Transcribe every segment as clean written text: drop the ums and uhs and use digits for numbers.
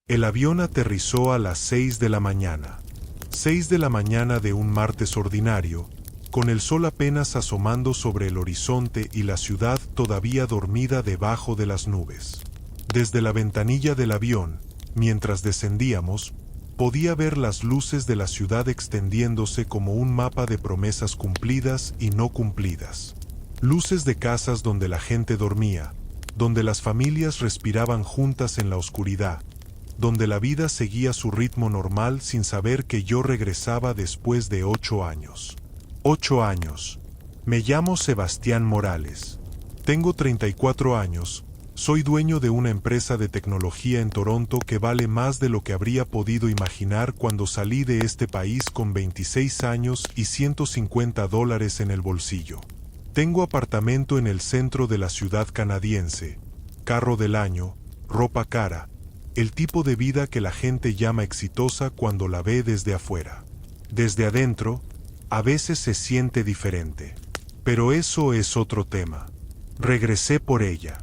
El avión aterrizó a las 6 de la mañana. 6 de la mañana de un martes ordinario, con el sol apenas asomando sobre el horizonte y la ciudad todavía dormida debajo de las nubes. Desde la ventanilla del avión, mientras descendíamos, podía ver las luces de la ciudad extendiéndose como un mapa de promesas cumplidas y no cumplidas. Luces de casas donde la gente dormía, donde las familias respiraban juntas en la oscuridad, donde la vida seguía su ritmo normal sin saber que yo regresaba después de 8 años. 8 años. Me llamo Sebastián Morales. Tengo 34 años. Soy dueño de una empresa de tecnología en Toronto que vale más de lo que habría podido imaginar cuando salí de este país con 26 años y $150 en el bolsillo. Tengo apartamento en el centro de la ciudad canadiense, carro del año, ropa cara, el tipo de vida que la gente llama exitosa cuando la ve desde afuera. Desde adentro, a veces se siente diferente. Pero eso es otro tema. Regresé por ella.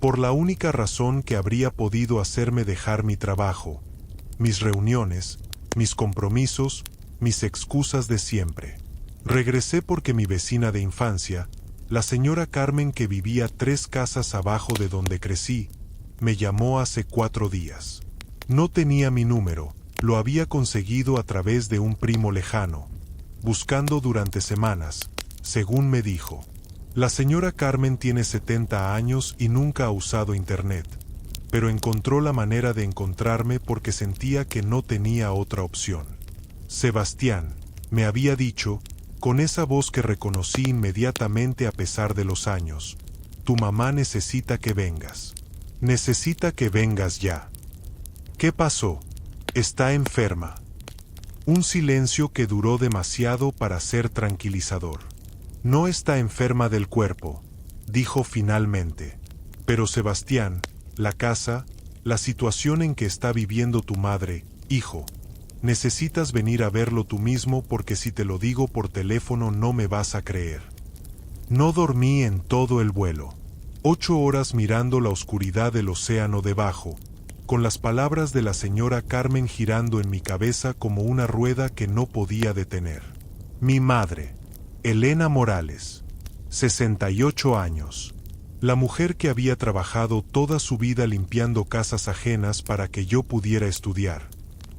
Por la única razón que habría podido hacerme dejar mi trabajo, mis reuniones, mis compromisos, mis excusas de siempre. Regresé porque mi vecina de infancia, la señora Carmen que vivía 3 casas abajo de donde crecí, me llamó hace 4 días. No tenía mi número, lo había conseguido a través de un primo lejano, buscando durante semanas, según me dijo. La señora Carmen tiene 70 años y nunca ha usado internet, pero encontró la manera de encontrarme porque sentía que no tenía otra opción. Sebastián, me había dicho, con esa voz que reconocí inmediatamente a pesar de los años, tu mamá necesita que vengas. Necesita que vengas ya. ¿Qué pasó? Está enferma. Un silencio que duró demasiado para ser tranquilizador. No está enferma del cuerpo, dijo finalmente. Pero Sebastián, la casa, la situación en que está viviendo tu madre, hijo, necesitas venir a verlo tú mismo porque si te lo digo por teléfono no me vas a creer. No dormí en todo el vuelo. 8 horas mirando la oscuridad del océano debajo, con las palabras de la señora Carmen girando en mi cabeza como una rueda que no podía detener. Mi madre, Elena Morales, 68 años, la mujer que había trabajado toda su vida limpiando casas ajenas para que yo pudiera estudiar,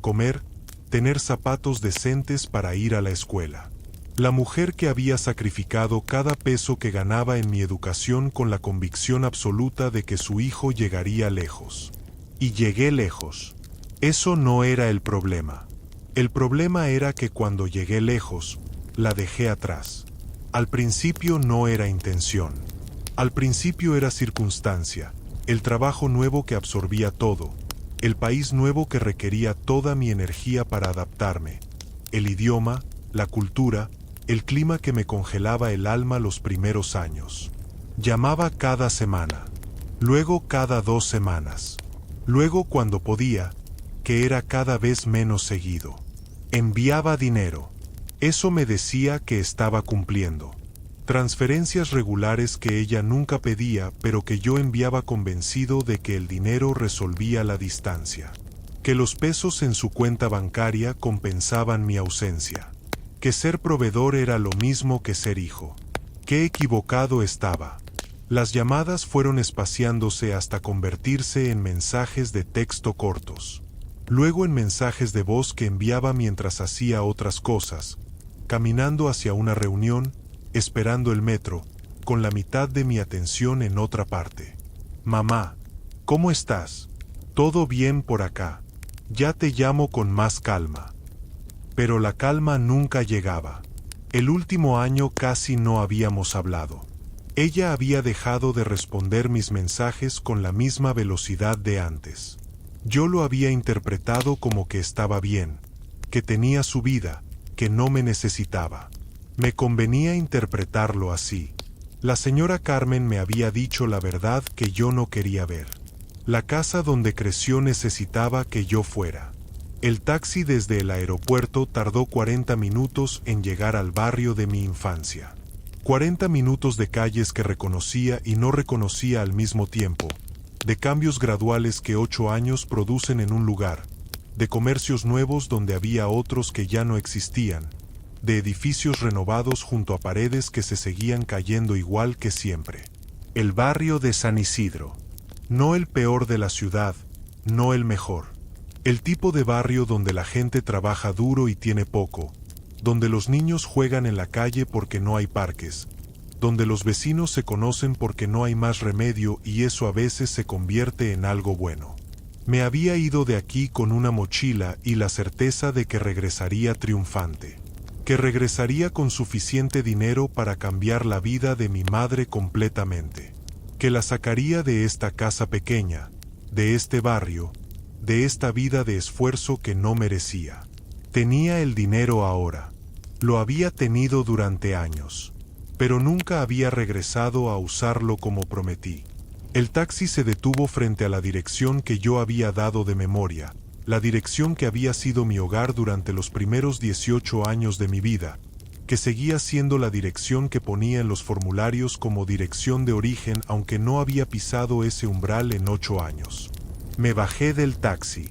comer, tener zapatos decentes para ir a la escuela. La mujer que había sacrificado cada peso que ganaba en mi educación con la convicción absoluta de que su hijo llegaría lejos. Y llegué lejos. Eso no era el problema. El problema era que cuando llegué lejos, la dejé atrás. Al principio no era intención. Al principio era circunstancia, el trabajo nuevo que absorbía todo, el país nuevo que requería toda mi energía para adaptarme, el idioma, la cultura, el clima que me congelaba el alma los primeros años. Llamaba cada semana, luego cada 2 semanas, luego cuando podía, que era cada vez menos seguido. Enviaba dinero. Eso me decía que estaba cumpliendo. Transferencias regulares que ella nunca pedía, pero que yo enviaba convencido de que el dinero resolvía la distancia. Que los pesos en su cuenta bancaria compensaban mi ausencia. Que ser proveedor era lo mismo que ser hijo. Qué equivocado estaba. Las llamadas fueron espaciándose hasta convertirse en mensajes de texto cortos. Luego en mensajes de voz que enviaba mientras hacía otras cosas, caminando hacia una reunión, esperando el metro, con la mitad de mi atención en otra parte. Mamá, ¿cómo estás? Todo bien por acá. Ya te llamo con más calma. Pero la calma nunca llegaba. El último año casi no habíamos hablado. Ella había dejado de responder mis mensajes con la misma velocidad de antes. Yo lo había interpretado como que estaba bien, que tenía su vida, que no me necesitaba. Me convenía interpretarlo así. La señora Carmen me había dicho la verdad que yo no quería ver. La casa donde creció necesitaba que yo fuera. El taxi desde el aeropuerto tardó 40 minutos en llegar al barrio de mi infancia. 40 minutos de calles que reconocía y no reconocía al mismo tiempo, de cambios graduales que 8 años producen en un lugar, de comercios nuevos donde había otros que ya no existían, de edificios renovados junto a paredes que se seguían cayendo igual que siempre. El barrio de San Isidro. No el peor de la ciudad, no el mejor. El tipo de barrio donde la gente trabaja duro y tiene poco, donde los niños juegan en la calle porque no hay parques, donde los vecinos se conocen porque no hay más remedio y eso a veces se convierte en algo bueno. Me había ido de aquí con una mochila y la certeza de que regresaría triunfante, que regresaría con suficiente dinero para cambiar la vida de mi madre completamente, que la sacaría de esta casa pequeña, de este barrio, de esta vida de esfuerzo que no merecía. Tenía el dinero ahora. Lo había tenido durante años, pero nunca había regresado a usarlo como prometí. El taxi se detuvo frente a la dirección que yo había dado de memoria, la dirección que había sido mi hogar durante los primeros 18 años de mi vida, que seguía siendo la dirección que ponía en los formularios como dirección de origen aunque no había pisado ese umbral en 8 años. Me bajé del taxi,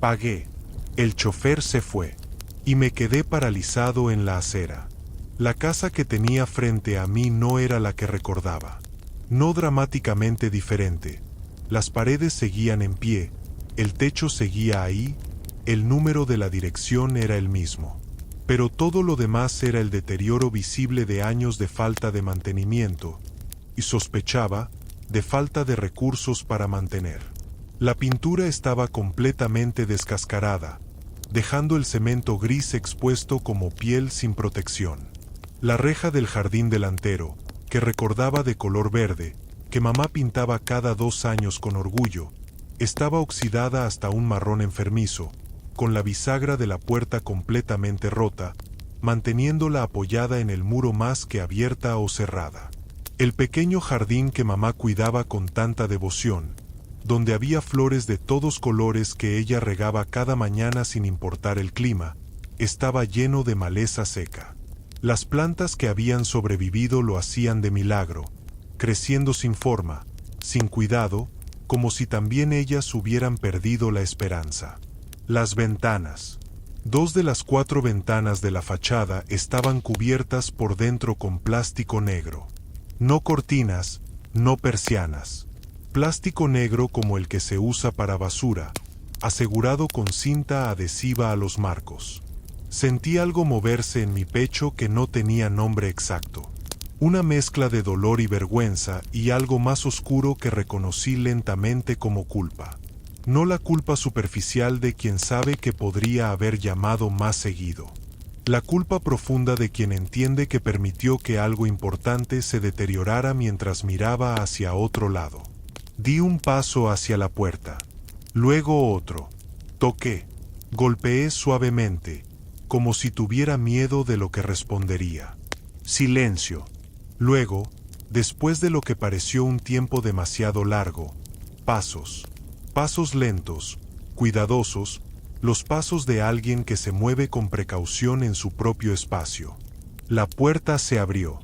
pagué, el chofer se fue, y me quedé paralizado en la acera. La casa que tenía frente a mí no era la que recordaba. No dramáticamente diferente. Las paredes seguían en pie, el techo seguía ahí, el número de la dirección era el mismo. Pero todo lo demás era el deterioro visible de años de falta de mantenimiento, y sospechaba, de falta de recursos para mantener. La pintura estaba completamente descascarada, dejando el cemento gris expuesto como piel sin protección. La reja del jardín delantero, que recordaba de color verde, que mamá pintaba cada 2 años con orgullo, estaba oxidada hasta un marrón enfermizo, con la bisagra de la puerta completamente rota, manteniéndola apoyada en el muro más que abierta o cerrada. El pequeño jardín que mamá cuidaba con tanta devoción, donde había flores de todos colores que ella regaba cada mañana sin importar el clima, estaba lleno de maleza seca. Las plantas que habían sobrevivido lo hacían de milagro, creciendo sin forma, sin cuidado, como si también ellas hubieran perdido la esperanza. Las ventanas. 2 de las 4 ventanas de la fachada estaban cubiertas por dentro con plástico negro. No cortinas, no persianas. Plástico negro como el que se usa para basura, asegurado con cinta adhesiva a los marcos. Sentí algo moverse en mi pecho que no tenía nombre exacto. Una mezcla de dolor y vergüenza y algo más oscuro que reconocí lentamente como culpa. No la culpa superficial de quien sabe que podría haber llamado más seguido. La culpa profunda de quien entiende que permitió que algo importante se deteriorara mientras miraba hacia otro lado. Di un paso hacia la puerta. Luego otro. Toqué. Golpeé suavemente, como si tuviera miedo de lo que respondería. Silencio. Luego, después de lo que pareció un tiempo demasiado largo, pasos. Pasos lentos, cuidadosos, los pasos de alguien que se mueve con precaución en su propio espacio. La puerta se abrió.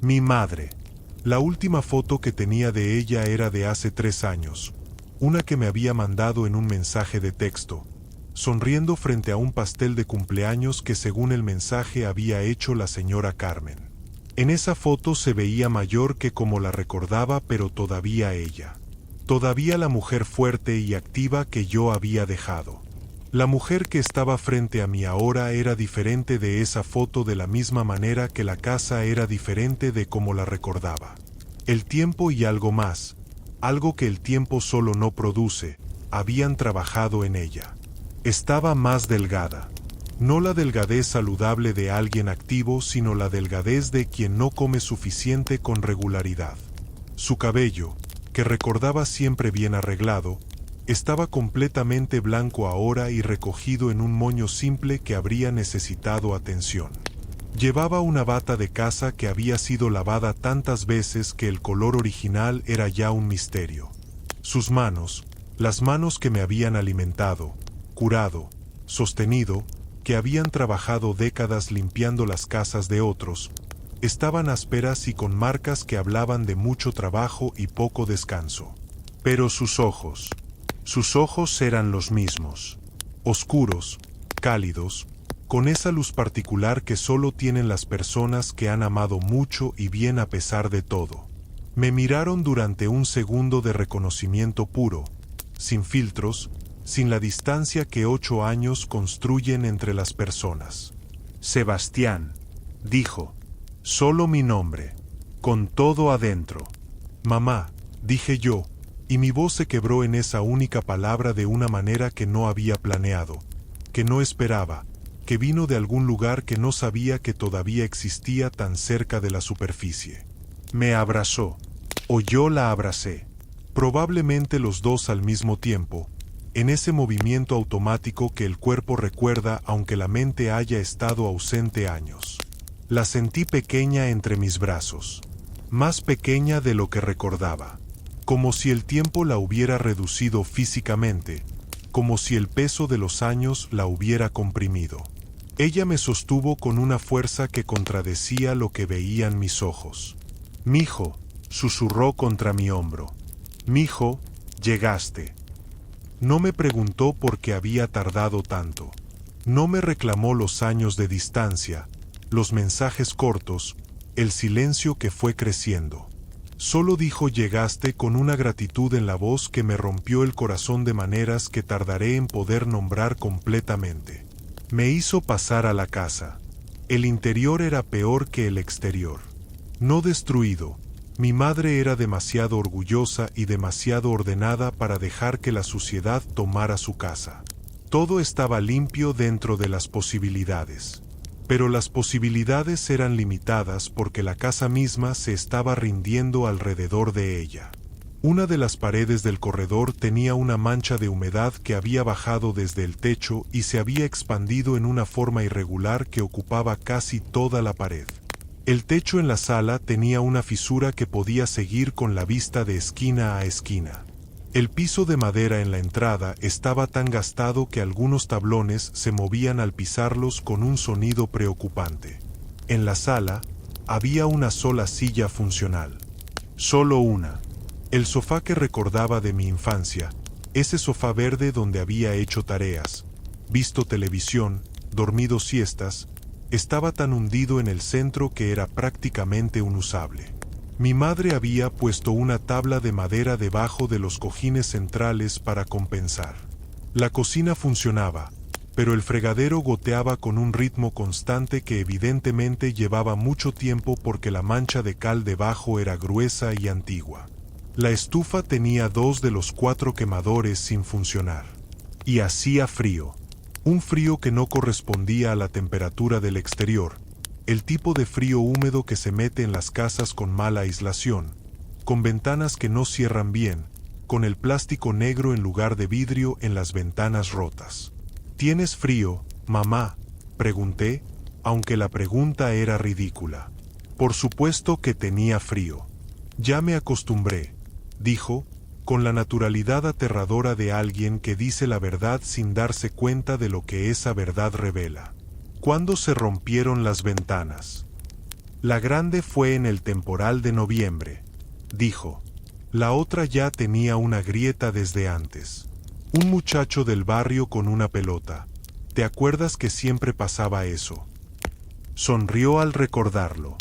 Mi madre. La última foto que tenía de ella era de hace 3 años, una que me había mandado en un mensaje de texto, sonriendo frente a un pastel de cumpleaños que según el mensaje había hecho la señora Carmen. En esa foto se veía mayor que como la recordaba, pero todavía ella. Todavía la mujer fuerte y activa que yo había dejado. La mujer que estaba frente a mí ahora era diferente de esa foto de la misma manera que la casa era diferente de como la recordaba. El tiempo y algo más, algo que el tiempo solo no produce, habían trabajado en ella. Estaba más delgada. No la delgadez saludable de alguien activo, sino la delgadez de quien no come suficiente con regularidad. Su cabello, que recordaba siempre bien arreglado, estaba completamente blanco ahora y recogido en un moño simple que habría necesitado atención. Llevaba una bata de casa que había sido lavada tantas veces que el color original era ya un misterio. Sus manos, las manos que me habían alimentado, curado, sostenido, que habían trabajado décadas limpiando las casas de otros, estaban ásperas y con marcas que hablaban de mucho trabajo y poco descanso. Pero sus ojos eran los mismos, oscuros, cálidos, con esa luz particular que solo tienen las personas que han amado mucho y bien a pesar de todo. Me miraron durante un segundo de reconocimiento puro, sin filtros, sin la distancia que 8 años construyen entre las personas. Sebastián, dijo, solo mi nombre, con todo adentro. Mamá, dije yo, y mi voz se quebró en esa única palabra de una manera que no había planeado, que no esperaba, que vino de algún lugar que no sabía que todavía existía tan cerca de la superficie. Me abrazó, o yo la abracé, probablemente los dos al mismo tiempo, en ese movimiento automático que el cuerpo recuerda aunque la mente haya estado ausente años. La sentí pequeña entre mis brazos, más pequeña de lo que recordaba, como si el tiempo la hubiera reducido físicamente, como si el peso de los años la hubiera comprimido. Ella me sostuvo con una fuerza que contradecía lo que veían mis ojos. «Mijo», susurró contra mi hombro. «Mijo, llegaste». No me preguntó por qué había tardado tanto. No me reclamó los años de distancia, los mensajes cortos, el silencio que fue creciendo. Solo dijo llegaste con una gratitud en la voz que me rompió el corazón de maneras que tardaré en poder nombrar completamente. Me hizo pasar a la casa. El interior era peor que el exterior. No destruido. Mi madre era demasiado orgullosa y demasiado ordenada para dejar que la suciedad tomara su casa. Todo estaba limpio dentro de las posibilidades. Pero las posibilidades eran limitadas porque la casa misma se estaba rindiendo alrededor de ella. Una de las paredes del corredor tenía una mancha de humedad que había bajado desde el techo y se había expandido en una forma irregular que ocupaba casi toda la pared. El techo en la sala tenía una fisura que podía seguir con la vista de esquina a esquina. El piso de madera en la entrada estaba tan gastado que algunos tablones se movían al pisarlos con un sonido preocupante. En la sala había una sola silla funcional. Solo una. El sofá que recordaba de mi infancia, ese sofá verde donde había hecho tareas, visto televisión, dormido siestas, estaba tan hundido en el centro que era prácticamente inusable. Mi madre había puesto una tabla de madera debajo de los cojines centrales para compensar. La cocina funcionaba, pero el fregadero goteaba con un ritmo constante que evidentemente llevaba mucho tiempo porque la mancha de cal debajo era gruesa y antigua. La estufa tenía 2 de los 4 quemadores sin funcionar. Y hacía frío. Un frío que no correspondía a la temperatura del exterior, el tipo de frío húmedo que se mete en las casas con mala aislación, con ventanas que no cierran bien, con el plástico negro en lugar de vidrio en las ventanas rotas. ¿Tienes frío, mamá?, pregunté, aunque la pregunta era ridícula. Por supuesto que tenía frío. Ya me acostumbré, dijo, con la naturalidad aterradora de alguien que dice la verdad sin darse cuenta de lo que esa verdad revela. ¿Cuándo se rompieron las ventanas? La grande fue en el temporal de noviembre, dijo. La otra ya tenía una grieta desde antes. Un muchacho del barrio con una pelota. ¿Te acuerdas que siempre pasaba eso? Sonrió al recordarlo.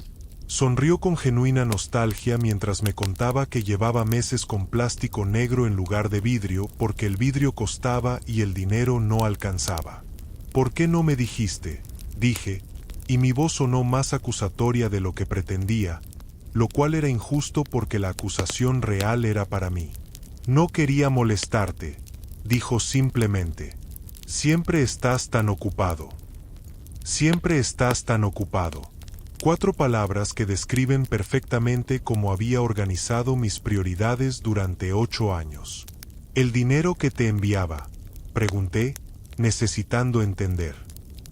Sonrió con genuina nostalgia mientras me contaba que llevaba meses con plástico negro en lugar de vidrio porque el vidrio costaba y el dinero no alcanzaba. ¿Por qué no me dijiste?, dije, y mi voz sonó más acusatoria de lo que pretendía, lo cual era injusto porque la acusación real era para mí. No quería molestarte, dijo simplemente. Siempre estás tan ocupado. Siempre estás tan ocupado. 4 palabras que describen perfectamente cómo había organizado mis prioridades durante 8 años. ¿El dinero que te enviaba?, pregunté, necesitando entender.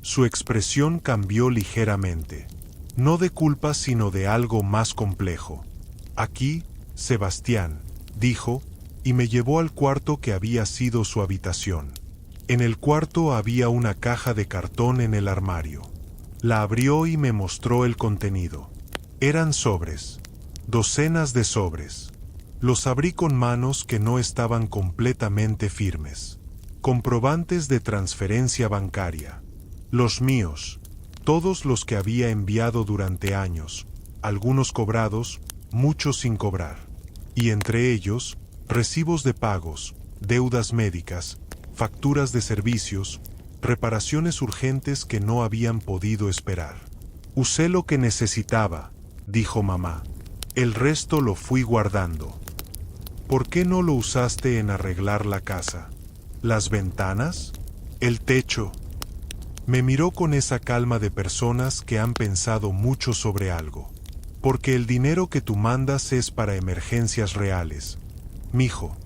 Su expresión cambió ligeramente. No de culpa sino de algo más complejo. Aquí, Sebastián, dijo, y me llevó al cuarto que había sido su habitación. En el cuarto había una caja de cartón en el armario. La abrió y me mostró el contenido. Eran sobres. Docenas de sobres. Los abrí con manos que no estaban completamente firmes. Comprobantes de transferencia bancaria. Los míos. Todos los que había enviado durante años. Algunos cobrados, muchos sin cobrar. Y entre ellos, recibos de pagos, deudas médicas, facturas de servicios, reparaciones urgentes que no habían podido esperar. Usé lo que necesitaba, dijo mamá. El resto lo fui guardando. ¿Por qué no lo usaste en arreglar la casa? ¿Las ventanas? ¿El techo? Me miró con esa calma de personas que han pensado mucho sobre algo. Porque el dinero que tú mandas es para emergencias reales. Mijo,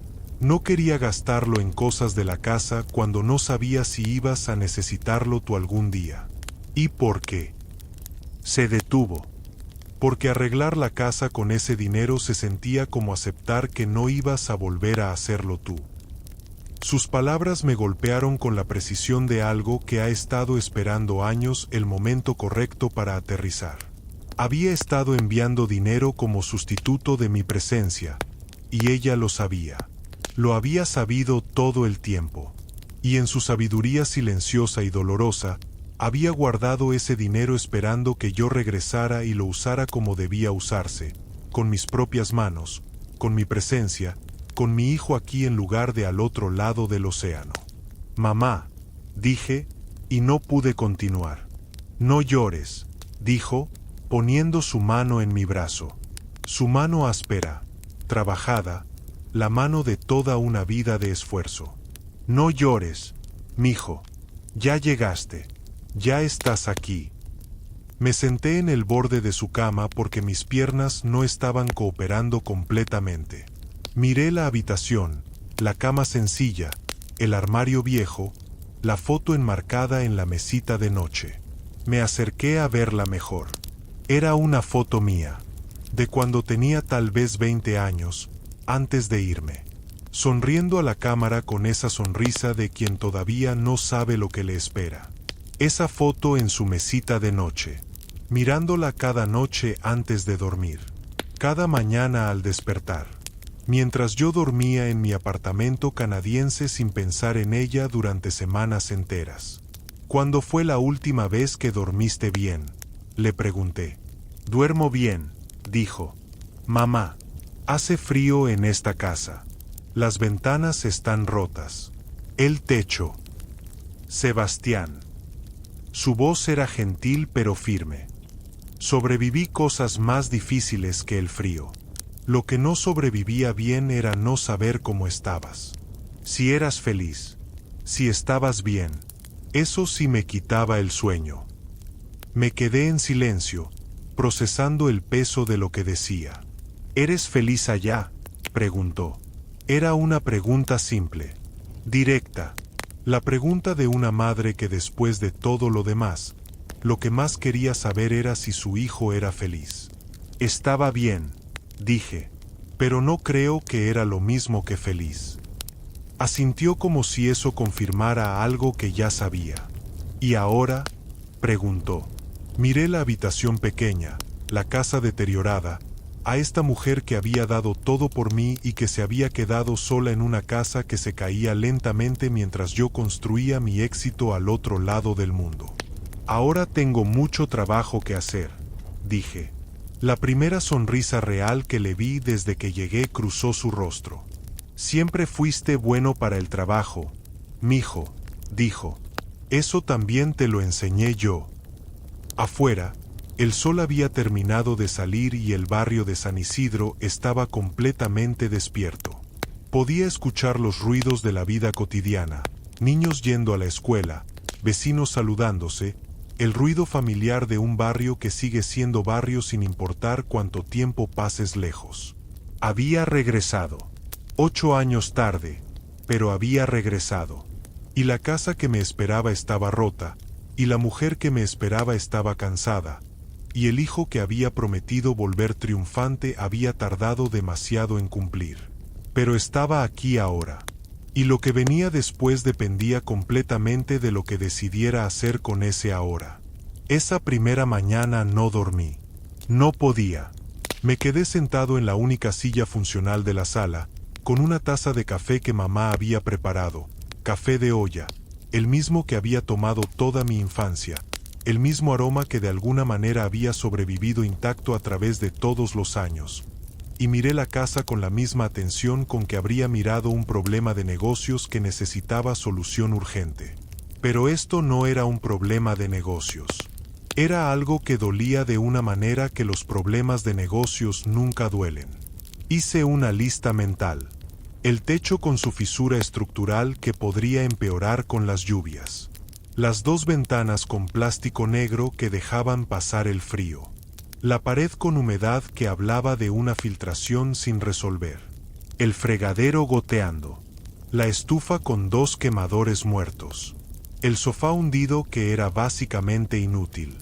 no quería gastarlo en cosas de la casa cuando no sabía si ibas a necesitarlo tú algún día. ¿Y por qué? Se detuvo. Porque arreglar la casa con ese dinero se sentía como aceptar que no ibas a volver a hacerlo tú. Sus palabras me golpearon con la precisión de algo que ha estado esperando años el momento correcto para aterrizar. Había estado enviando dinero como sustituto de mi presencia, y ella lo sabía. Lo había sabido todo el tiempo. Y en su sabiduría silenciosa y dolorosa, había guardado ese dinero esperando que yo regresara y lo usara como debía usarse, con mis propias manos, con mi presencia, con mi hijo aquí en lugar de al otro lado del océano. Mamá, dije, y no pude continuar. No llores, dijo, poniendo su mano en mi brazo. Su mano áspera, trabajada, la mano de toda una vida de esfuerzo. No llores, mijo, ya llegaste. Ya estás aquí. Me senté en el borde de su cama porque mis piernas no estaban cooperando completamente. Miré la habitación, la cama sencilla, el armario viejo, la foto enmarcada en la mesita de noche. Me acerqué a verla mejor. Era una foto mía, de cuando tenía tal vez 20 años, antes de irme. Sonriendo a la cámara con esa sonrisa de quien todavía no sabe lo que le espera. Esa foto en su mesita de noche, mirándola cada noche antes de dormir, cada mañana al despertar, mientras yo dormía en mi apartamento canadiense sin pensar en ella durante semanas enteras. ¿Cuándo fue la última vez que dormiste bien?, le pregunté. Duermo bien, dijo. Mamá, hace frío en esta casa. Las ventanas están rotas. El techo. Sebastián. Su voz era gentil pero firme. Sobreviví cosas más difíciles que el frío. Lo que no sobrevivía bien era no saber cómo estabas. Si eras feliz, si estabas bien, eso sí me quitaba el sueño. Me quedé en silencio, procesando el peso de lo que decía. ¿Eres feliz allá?, preguntó. Era una pregunta simple, directa. La pregunta de una madre que después de todo lo demás, lo que más quería saber era si su hijo era feliz. Estaba bien, dije, pero no creo que era lo mismo que feliz. Asintió como si eso confirmara algo que ya sabía. ¿Y ahora?, preguntó. Miré la habitación pequeña, la casa deteriorada, a esta mujer que había dado todo por mí y que se había quedado sola en una casa que se caía lentamente mientras yo construía mi éxito al otro lado del mundo. Ahora tengo mucho trabajo que hacer, dije. La primera sonrisa real que le vi desde que llegué cruzó su rostro. Siempre fuiste bueno para el trabajo, mijo, dijo. Eso también te lo enseñé yo. Afuera, el sol había terminado de salir y el barrio de San Isidro estaba completamente despierto. Podía escuchar los ruidos de la vida cotidiana, niños yendo a la escuela, vecinos saludándose, el ruido familiar de un barrio que sigue siendo barrio sin importar cuánto tiempo pases lejos. Había regresado. 8 años tarde, pero había regresado. Y la casa que me esperaba estaba rota, y la mujer que me esperaba estaba cansada, y el hijo que había prometido volver triunfante había tardado demasiado en cumplir. Pero estaba aquí ahora. Y lo que venía después dependía completamente de lo que decidiera hacer con ese ahora. Esa primera mañana no dormí. No podía. Me quedé sentado en la única silla funcional de la sala, con una taza de café que mamá había preparado, café de olla, el mismo que había tomado toda mi infancia, el mismo aroma que de alguna manera había sobrevivido intacto a través de todos los años. Y miré la casa con la misma atención con que habría mirado un problema de negocios que necesitaba solución urgente. Pero esto no era un problema de negocios. Era algo que dolía de una manera que los problemas de negocios nunca duelen. Hice una lista mental. El techo con su fisura estructural que podría empeorar con las lluvias. Las 2 ventanas con plástico negro que dejaban pasar el frío. La pared con humedad que hablaba de una filtración sin resolver. El fregadero goteando. La estufa con 2 quemadores muertos. El sofá hundido que era básicamente inútil.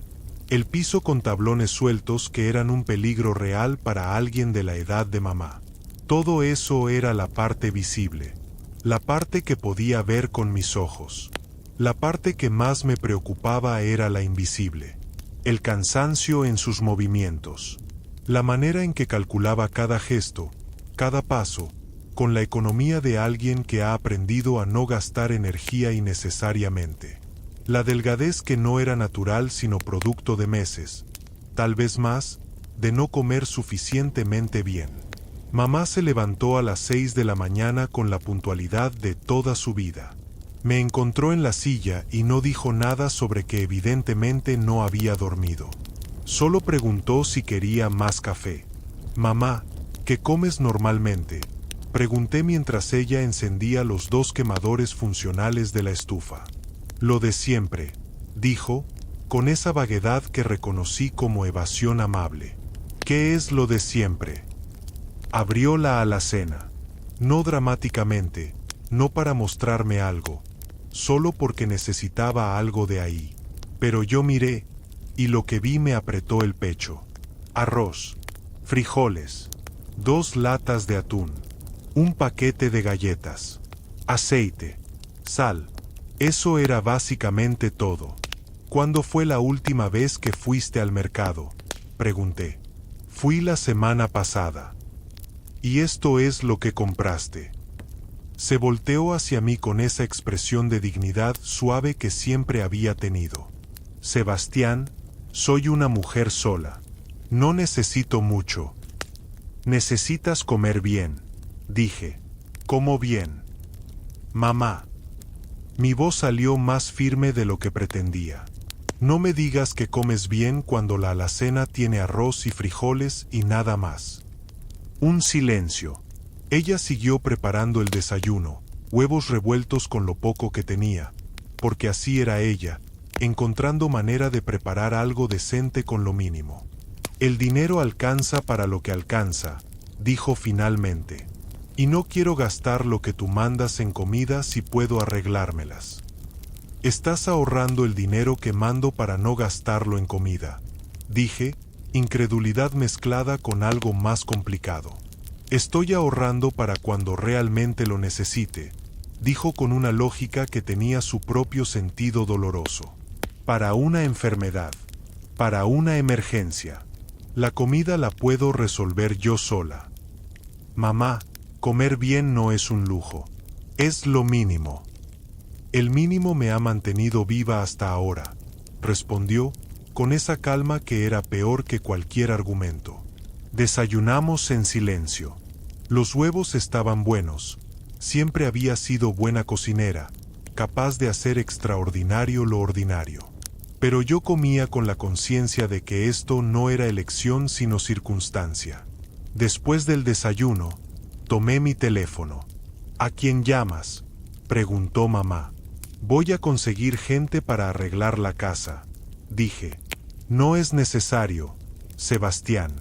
El piso con tablones sueltos que eran un peligro real para alguien de la edad de mamá. Todo eso era la parte visible. La parte que podía ver con mis ojos. La parte que más me preocupaba era la invisible. El cansancio en sus movimientos. La manera en que calculaba cada gesto, cada paso, con la economía de alguien que ha aprendido a no gastar energía innecesariamente. La delgadez que no era natural sino producto de meses, tal vez más, de no comer suficientemente bien. Mamá se levantó a las 6 de la mañana con la puntualidad de toda su vida. Me encontró en la silla y no dijo nada sobre que evidentemente no había dormido. Solo preguntó si quería más café. Mamá, ¿qué comes normalmente?, pregunté mientras ella encendía los 2 quemadores funcionales de la estufa. Lo de siempre, dijo, con esa vaguedad que reconocí como evasión amable. ¿Qué es lo de siempre? Abrió la alacena. No dramáticamente, no para mostrarme algo, solo porque necesitaba algo de ahí. Pero yo miré, y lo que vi me apretó el pecho. Arroz, frijoles, 2 latas de atún, un paquete de galletas, aceite, sal. Eso era básicamente todo. ¿Cuándo fue la última vez que fuiste al mercado?, pregunté. Fui la semana pasada. ¿Y esto es lo que compraste? Se volteó hacia mí con esa expresión de dignidad suave que siempre había tenido. Sebastián, soy una mujer sola. No necesito mucho. Necesitas comer bien, dije. ¿Cómo bien? Mamá. Mi voz salió más firme de lo que pretendía. No me digas que comes bien cuando la alacena tiene arroz y frijoles y nada más. Un silencio. Ella siguió preparando el desayuno, huevos revueltos con lo poco que tenía, porque así era ella, encontrando manera de preparar algo decente con lo mínimo. El dinero alcanza para lo que alcanza, dijo finalmente. Y no quiero gastar lo que tú mandas en comida si puedo arreglármelas. Estás ahorrando el dinero que mando para no gastarlo en comida, dije, incredulidad mezclada con algo más complicado. Estoy ahorrando para cuando realmente lo necesite, dijo con una lógica que tenía su propio sentido doloroso. Para una enfermedad, para una emergencia. La comida la puedo resolver yo sola. Mamá, comer bien no es un lujo, es lo mínimo. El mínimo me ha mantenido viva hasta ahora, respondió, con esa calma que era peor que cualquier argumento. Desayunamos en silencio. Los huevos estaban buenos. Siempre había sido buena cocinera, capaz de hacer extraordinario lo ordinario. Pero yo comía con la conciencia de que esto no era elección sino circunstancia. Después del desayuno, tomé mi teléfono. ¿A quién llamas?, preguntó mamá. Voy a conseguir gente para arreglar la casa, dije. No es necesario, Sebastián.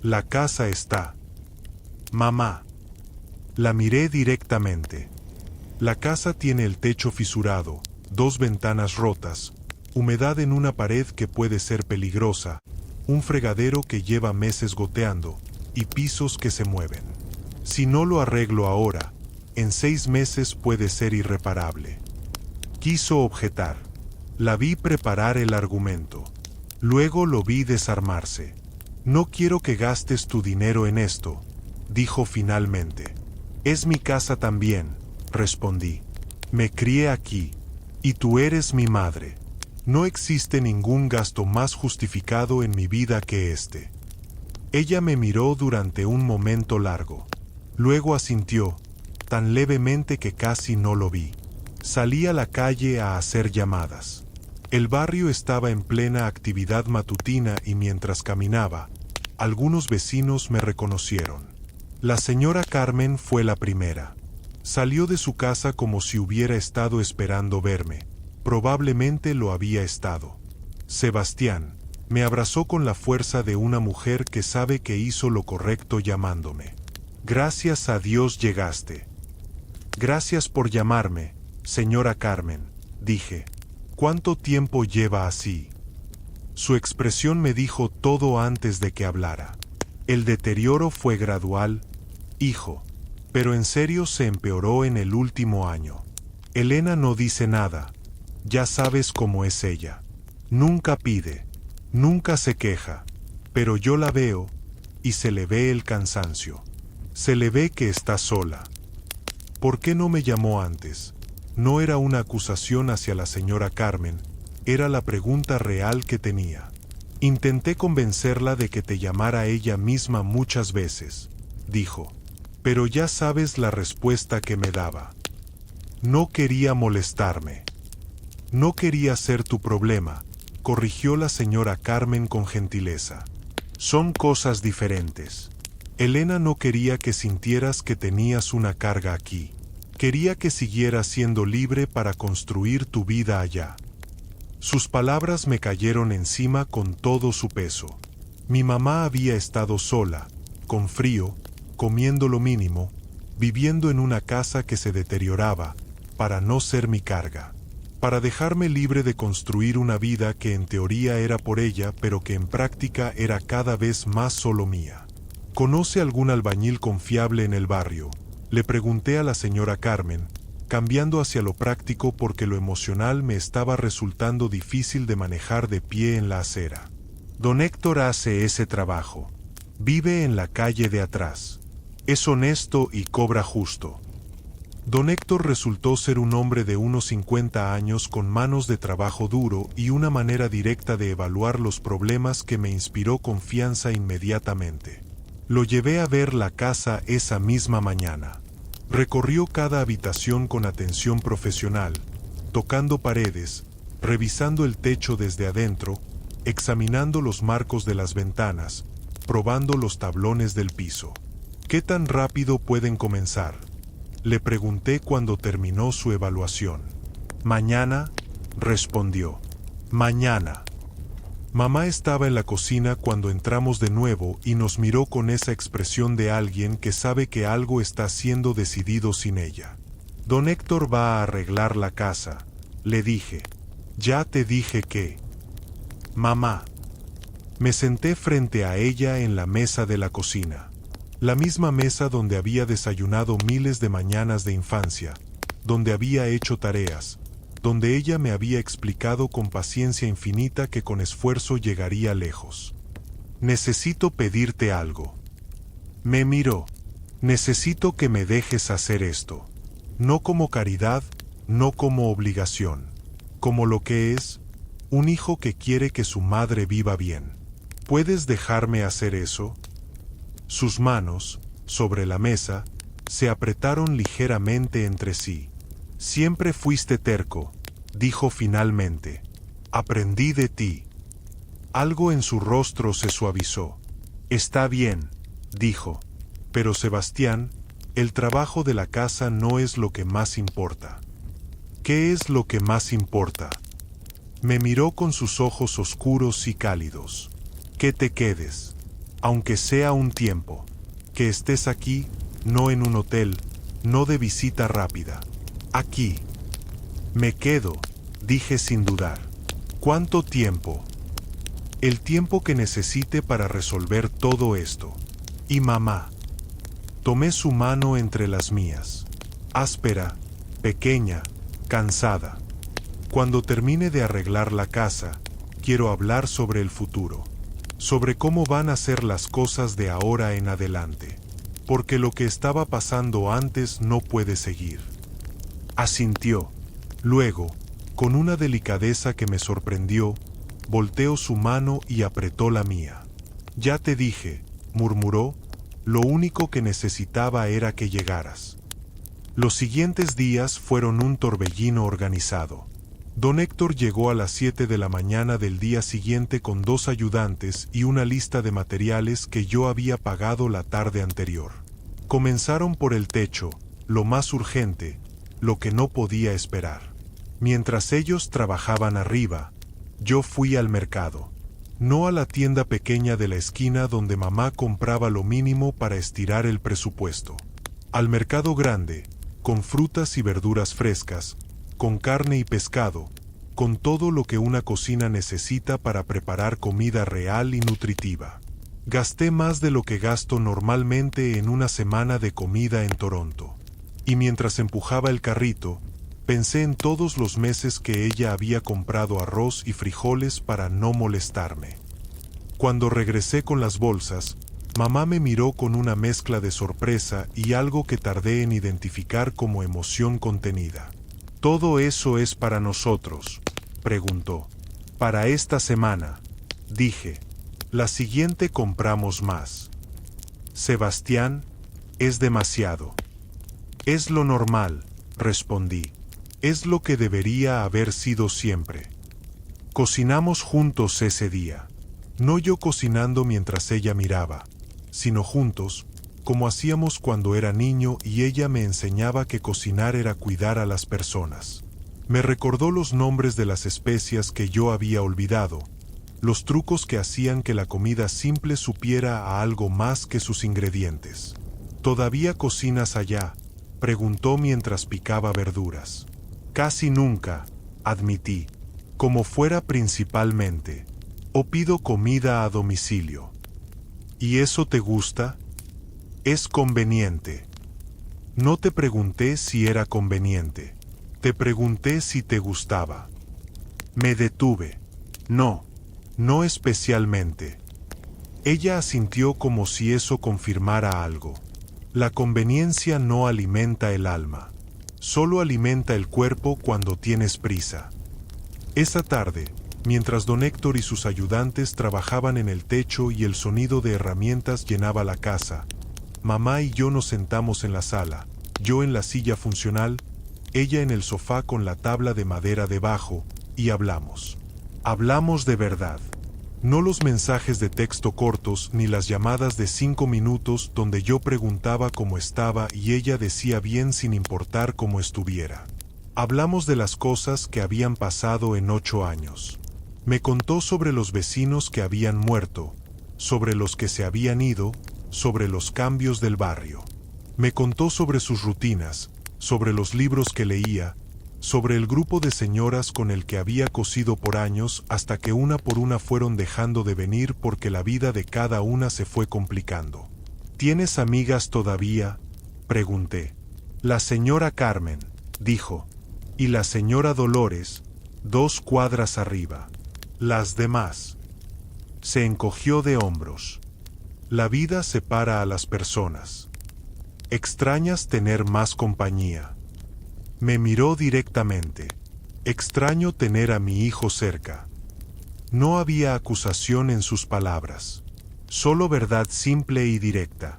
La casa está. Mamá. La miré directamente. La casa tiene el techo fisurado, 2 ventanas rotas, humedad en una pared que puede ser peligrosa, un fregadero que lleva meses goteando, y pisos que se mueven. Si no lo arreglo ahora, en 6 meses puede ser irreparable. Quiso objetar. La vi preparar el argumento. Luego lo vi desarmarse. No quiero que gastes tu dinero en esto, dijo finalmente. Es mi casa también, respondí. Me crié aquí, y tú eres mi madre. No existe ningún gasto más justificado en mi vida que este. Ella me miró durante un momento largo. Luego asintió, tan levemente que casi no lo vi. Salí a la calle a hacer llamadas. El barrio estaba en plena actividad matutina y mientras caminaba, algunos vecinos me reconocieron. La señora Carmen fue la primera. Salió de su casa como si hubiera estado esperando verme. Probablemente lo había estado. Sebastián me abrazó con la fuerza de una mujer que sabe que hizo lo correcto llamándome. Gracias a Dios llegaste. Gracias por llamarme, señora Carmen, dije. ¿Cuánto tiempo lleva así? Su expresión me dijo todo antes de que hablara. El deterioro fue gradual, hijo, pero en serio se empeoró en el último año. Elena no dice nada. Ya sabes cómo es ella. Nunca pide, nunca se queja, pero yo la veo, y se le ve el cansancio. Se le ve que está sola. ¿Por qué no me llamó antes? No era una acusación hacia la señora Carmen, era la pregunta real que tenía. Intenté convencerla de que te llamara ella misma muchas veces, dijo, pero ya sabes la respuesta que me daba. No quería molestarme. No quería ser tu problema, corrigió la señora Carmen con gentileza. Son cosas diferentes. Elena no quería que sintieras que tenías una carga aquí. Quería que siguieras siendo libre para construir tu vida allá. Sus palabras me cayeron encima con todo su peso. Mi mamá había estado sola, con frío, comiendo lo mínimo, viviendo en una casa que se deterioraba, para no ser mi carga. Para dejarme libre de construir una vida que en teoría era por ella, pero que en práctica era cada vez más solo mía. ¿Conoce algún albañil confiable en el barrio?, le pregunté a la señora Carmen, cambiando hacia lo práctico porque lo emocional me estaba resultando difícil de manejar de pie en la acera. Don Héctor hace ese trabajo. Vive en la calle de atrás. Es honesto y cobra justo. Don Héctor resultó ser un hombre de unos 50 años con manos de trabajo duro y una manera directa de evaluar los problemas que me inspiró confianza inmediatamente. Lo llevé a ver la casa esa misma mañana. Recorrió cada habitación con atención profesional, tocando paredes, revisando el techo desde adentro, examinando los marcos de las ventanas, probando los tablones del piso. ¿Qué tan rápido pueden comenzar?, le pregunté cuando terminó su evaluación. Mañana, respondió. Mañana. Mamá estaba en la cocina cuando entramos de nuevo y nos miró con esa expresión de alguien que sabe que algo está siendo decidido sin ella. Don Héctor va a arreglar la casa, le dije. Ya te dije que... Mamá. Me senté frente a ella en la mesa de la cocina. La misma mesa donde había desayunado miles de mañanas de infancia, donde había hecho tareas, donde ella me había explicado con paciencia infinita que con esfuerzo llegaría lejos. Necesito pedirte algo. Me miró. Necesito que me dejes hacer esto. No como caridad, no como obligación. Como lo que es, un hijo que quiere que su madre viva bien. ¿Puedes dejarme hacer eso? Sus manos, sobre la mesa, se apretaron ligeramente entre sí. Siempre fuiste terco, dijo finalmente. Aprendí de ti. Algo en su rostro se suavizó. Está bien, dijo. Pero Sebastián, el trabajo de la casa no es lo que más importa. ¿Qué es lo que más importa? Me miró con sus ojos oscuros y cálidos. Que te quedes, aunque sea un tiempo. Que estés aquí, no en un hotel, no de visita rápida. Aquí. Me quedo, dije sin dudar. ¿Cuánto tiempo? El tiempo que necesite para resolver todo esto. Y mamá. Tomé su mano entre las mías. Áspera, pequeña, cansada. Cuando termine de arreglar la casa, quiero hablar sobre el futuro. sobre cómo van a ser las cosas de ahora en adelante, porque lo que estaba pasando antes no puede seguir. Asintió. Luego, con una delicadeza que me sorprendió, volteó su mano y apretó la mía. «Ya te dije», murmuró, «lo único que necesitaba era que llegaras». Los siguientes días fueron un torbellino organizado. Don Héctor llegó a las 7 de la mañana del día siguiente con 2 ayudantes y una lista de materiales que yo había pagado la tarde anterior. Comenzaron por el techo, lo más urgente, lo que no podía esperar. Mientras ellos trabajaban arriba, yo fui al mercado. No a la tienda pequeña de la esquina donde mamá compraba lo mínimo para estirar el presupuesto. Al mercado grande, con frutas y verduras frescas, con carne y pescado, con todo lo que una cocina necesita para preparar comida real y nutritiva. Gasté más de lo que gasto normalmente en una semana de comida en Toronto. Y mientras empujaba el carrito, pensé en todos los meses que ella había comprado arroz y frijoles para no molestarme. Cuando regresé con las bolsas, mamá me miró con una mezcla de sorpresa y algo que tardé en identificar como emoción contenida. «¿Todo eso es para nosotros?», preguntó. «Para esta semana», dije. «La siguiente compramos más». «Sebastián, es demasiado». «Es lo normal», respondí. «Es lo que debería haber sido siempre». Cocinamos juntos ese día. No yo cocinando mientras ella miraba, sino juntos, como hacíamos cuando era niño y ella me enseñaba que cocinar era cuidar a las personas. Me recordó los nombres de las especias que yo había olvidado, los trucos que hacían que la comida simple supiera a algo más que sus ingredientes. «¿Todavía cocinas allá?», preguntó mientras picaba verduras. «Casi nunca», admití, «como fuera principalmente. O pido comida a domicilio». «¿Y eso te gusta?». «Es conveniente». «No te pregunté si era conveniente. Te pregunté si te gustaba». Me detuve. «No, no especialmente». Ella asintió como si eso confirmara algo. «La conveniencia no alimenta el alma. Solo alimenta el cuerpo cuando tienes prisa». Esa tarde, mientras don Héctor y sus ayudantes trabajaban en el techo y el sonido de herramientas llenaba la casa, mamá y yo nos sentamos en la sala, yo en la silla funcional, ella en el sofá con la tabla de madera debajo, y hablamos. Hablamos de verdad. No los mensajes de texto cortos ni las llamadas de 5 minutos donde yo preguntaba cómo estaba y ella decía bien sin importar cómo estuviera. Hablamos de las cosas que habían pasado en 8 años. Me contó sobre los vecinos que habían muerto, sobre los que se habían ido, sobre los cambios del barrio. Me contó sobre sus rutinas, sobre los libros que leía, sobre el grupo de señoras con el que había cosido por años hasta que una por una fueron dejando de venir porque la vida de cada una se fue complicando. «¿Tienes amigas todavía?», pregunté. «La señora Carmen», dijo, «y la señora Dolores, 2 cuadras arriba. Las demás». Se encogió de hombros. «La vida separa a las personas. ¿Extrañas tener más compañía?». Me miró directamente. «Extraño tener a mi hijo cerca». No había acusación en sus palabras. Solo verdad simple y directa.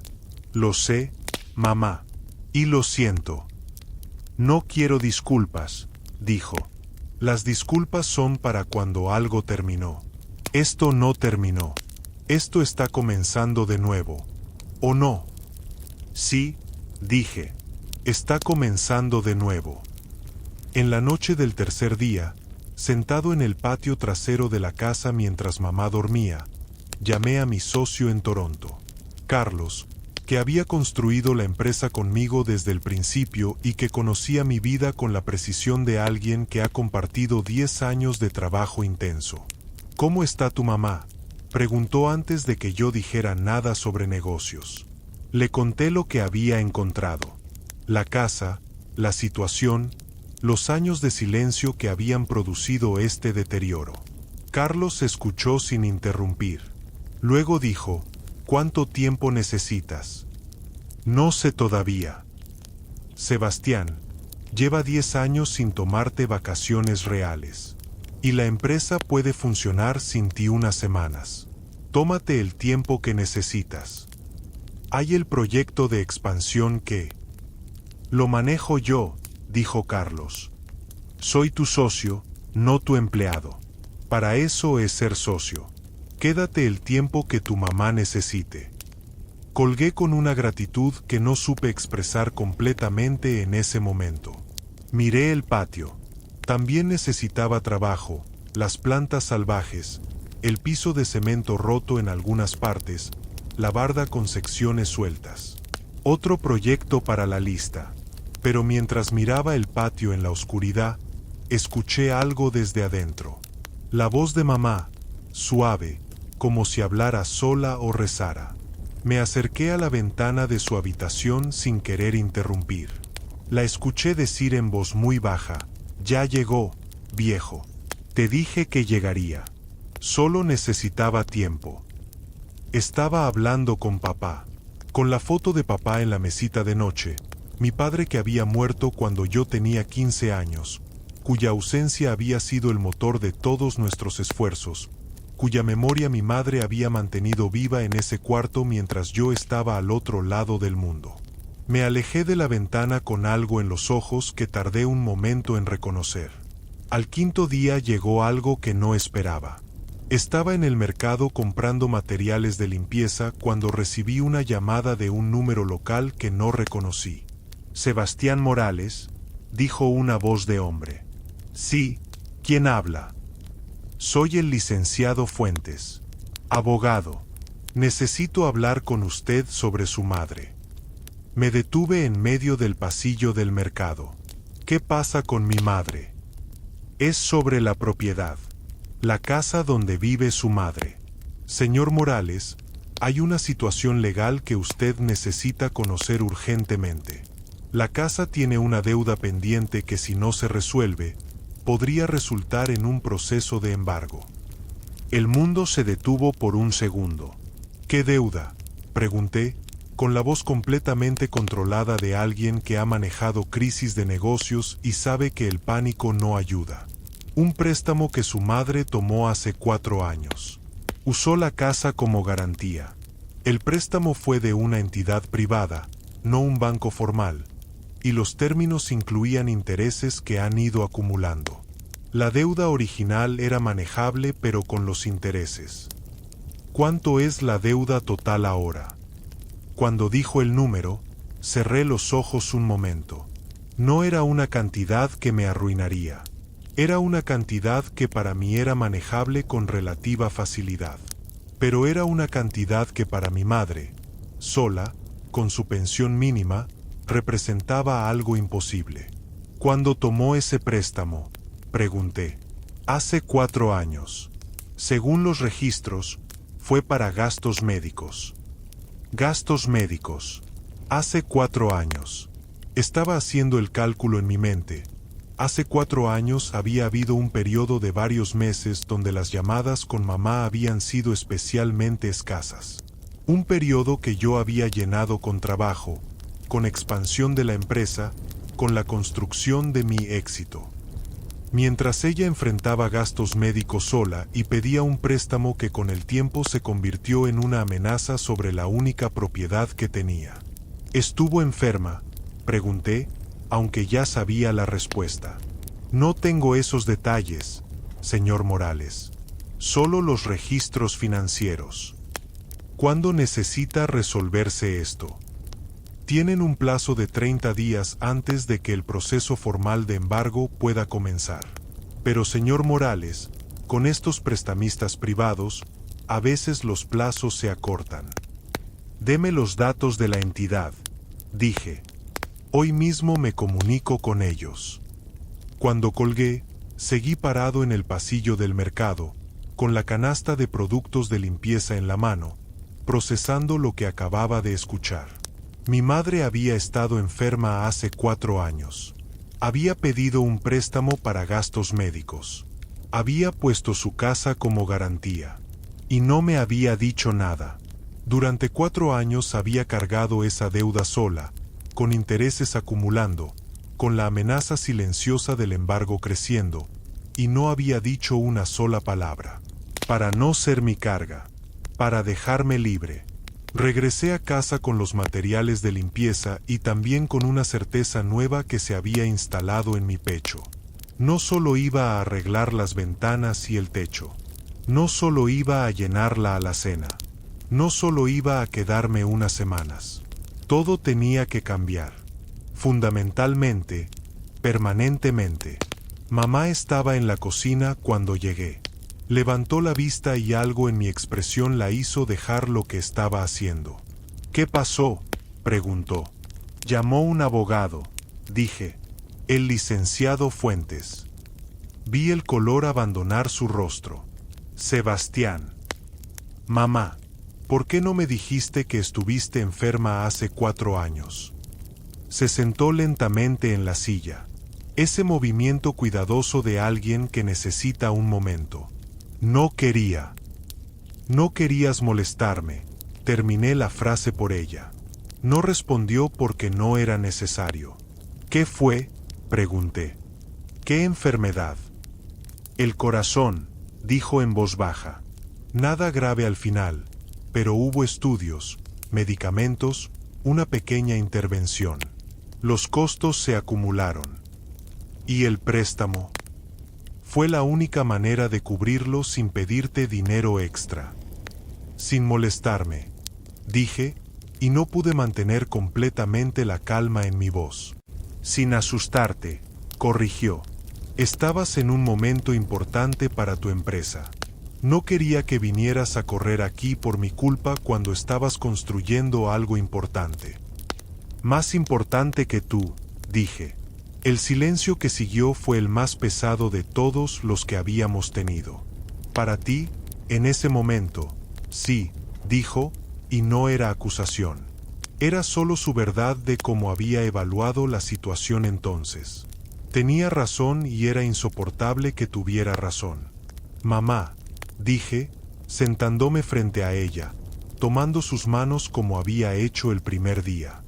«Lo sé, mamá. Y lo siento». «No quiero disculpas», dijo. «Las disculpas son para cuando algo terminó. Esto no terminó. Esto está comenzando de nuevo. ¿O no?». «Sí», dije. «Está comenzando de nuevo». En la noche del tercer día, sentado en el patio trasero de la casa mientras mamá dormía, llamé a mi socio en Toronto, Carlos, que había construido la empresa conmigo desde el principio y que conocía mi vida con la precisión de alguien que ha compartido 10 años de trabajo intenso. «¿Cómo está tu mamá?», preguntó antes de que yo dijera nada sobre negocios. Le conté lo que había encontrado. La casa, la situación, los años de silencio que habían producido este deterioro. Carlos escuchó sin interrumpir. Luego dijo, ¿cuánto tiempo necesitas? No sé todavía. Sebastián, lleva 10 años sin tomarte vacaciones reales. Y la empresa puede funcionar sin ti unas semanas. Tómate el tiempo que necesitas. Hay el proyecto de expansión que... Lo manejo yo, dijo Carlos. Soy tu socio, no tu empleado. Para eso es ser socio. Quédate el tiempo que tu mamá necesite. Colgué con una gratitud que no supe expresar completamente en ese momento. Miré el patio. También necesitaba trabajo, las plantas salvajes, el piso de cemento roto en algunas partes, la barda con secciones sueltas. Otro proyecto para la lista. Pero mientras miraba el patio en la oscuridad, escuché algo desde adentro. La voz de mamá, suave, como si hablara sola o rezara. Me acerqué a la ventana de su habitación sin querer interrumpir. La escuché decir en voz muy baja, «Ya llegó, viejo. Te dije que llegaría. Solo necesitaba tiempo». Estaba hablando con papá. Con la foto de papá en la mesita de noche, mi padre que había muerto cuando yo tenía 15 años, cuya ausencia había sido el motor de todos nuestros esfuerzos, cuya memoria mi madre había mantenido viva en ese cuarto mientras yo estaba al otro lado del mundo. Me alejé de la ventana con algo en los ojos que tardé un momento en reconocer. Al quinto día llegó algo que no esperaba. Estaba en el mercado comprando materiales de limpieza cuando recibí una llamada de un número local que no reconocí. «Sebastián Morales», dijo una voz de hombre. «Sí, ¿quién habla?» «Soy el licenciado Fuentes. Abogado. Necesito hablar con usted sobre su madre». Me detuve en medio del pasillo del mercado. «¿Qué pasa con mi madre?» «Es sobre la propiedad. La casa donde vive su madre. Señor Morales, hay una situación legal que usted necesita conocer urgentemente. La casa tiene una deuda pendiente que si no se resuelve, podría resultar en un proceso de embargo». El mundo se detuvo por un segundo. «¿Qué deuda?», pregunté, con la voz completamente controlada de alguien que ha manejado crisis de negocios y sabe que el pánico no ayuda. «Un préstamo que su madre tomó hace 4 años. Usó la casa como garantía. El préstamo fue de una entidad privada, no un banco formal, y los términos incluían intereses que han ido acumulando. La deuda original era manejable pero con los intereses». «¿Cuánto es la deuda total ahora?». Cuando dijo el número, cerré los ojos un momento. No era una cantidad que me arruinaría. Era una cantidad que para mí era manejable con relativa facilidad. Pero era una cantidad que para mi madre, sola, con su pensión mínima, representaba algo imposible. «¿Cuándo tomó ese préstamo?», pregunté. «Hace 4 años. Según los registros, fue para gastos médicos». «Gastos médicos. Hace 4 años». Estaba haciendo el cálculo en mi mente. Hace 4 años había habido un periodo de varios meses donde las llamadas con mamá habían sido especialmente escasas. Un periodo que yo había llenado con trabajo, con expansión de la empresa, con la construcción de mi éxito. Mientras ella enfrentaba gastos médicos sola y pedía un préstamo que con el tiempo se convirtió en una amenaza sobre la única propiedad que tenía. «¿Estuvo enferma?», pregunté, aunque ya sabía la respuesta. «No tengo esos detalles, señor Morales. Solo los registros financieros». «¿Cuándo necesita resolverse esto?». «Tienen un plazo de 30 días antes de que el proceso formal de embargo pueda comenzar. Pero señor Morales, con estos prestamistas privados, a veces los plazos se acortan». «Deme los datos de la entidad», dije. «Hoy mismo me comunico con ellos». Cuando colgué, seguí parado en el pasillo del mercado, con la canasta de productos de limpieza en la mano, procesando lo que acababa de escuchar. Mi madre había estado enferma hace 4 años. Había pedido un préstamo para gastos médicos. Había puesto su casa como garantía. Y no me había dicho nada. Durante 4 años había cargado esa deuda sola, con intereses acumulando, con la amenaza silenciosa del embargo creciendo, y no había dicho una sola palabra. Para no ser mi carga, para dejarme libre. Regresé a casa con los materiales de limpieza y también con una certeza nueva que se había instalado en mi pecho. No solo iba a arreglar las ventanas y el techo. No solo iba a llenar la alacena. No solo iba a quedarme unas semanas. Todo tenía que cambiar. Fundamentalmente, permanentemente. Mamá estaba en la cocina cuando llegué. Levantó la vista y algo en mi expresión la hizo dejar lo que estaba haciendo. ¿Qué pasó?, preguntó. Llamó un abogado, dije. El licenciado Fuentes. Vi el color abandonar su rostro. Sebastián. Mamá, ¿por qué no me dijiste que estuviste enferma hace 4 años? Se sentó lentamente en la silla. Ese movimiento cuidadoso de alguien que necesita un momento. No quería. No querías molestarme. Terminé la frase por ella. No respondió porque no era necesario. ¿Qué fue?, pregunté. ¿Qué enfermedad? El corazón, dijo en voz baja. Nada grave al final, pero hubo estudios, medicamentos, una pequeña intervención. Los costos se acumularon. ¿Y el préstamo? Fue la única manera de cubrirlo sin pedirte dinero extra. Sin molestarme, dije, y no pude mantener completamente la calma en mi voz. Sin asustarte, corrigió. Estabas en un momento importante para tu empresa. No quería que vinieras a correr aquí por mi culpa cuando estabas construyendo algo importante. Más importante que tú, dije. El silencio que siguió fue el más pesado de todos los que habíamos tenido. Para ti, en ese momento, sí, dijo, y no era acusación. Era solo su verdad de cómo había evaluado la situación entonces. Tenía razón y era insoportable que tuviera razón. Mamá, dije, sentándome frente a ella, tomando sus manos como había hecho el primer día.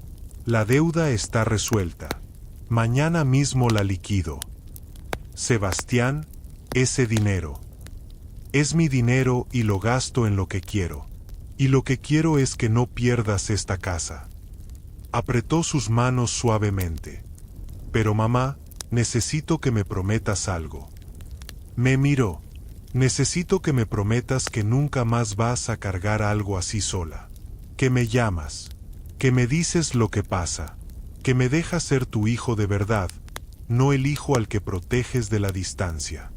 La deuda está resuelta. Mañana mismo la liquido. Sebastián, ese dinero. Es mi dinero y lo gasto en lo que quiero. Y lo que quiero es que no pierdas esta casa. Apretó sus manos suavemente. Pero mamá, necesito que me prometas algo. Me miró. Necesito que me prometas que nunca más vas a cargar algo así sola. Que me llamas. Que me dices lo que pasa. Que me dejas ser tu hijo de verdad, no el hijo al que proteges de la distancia.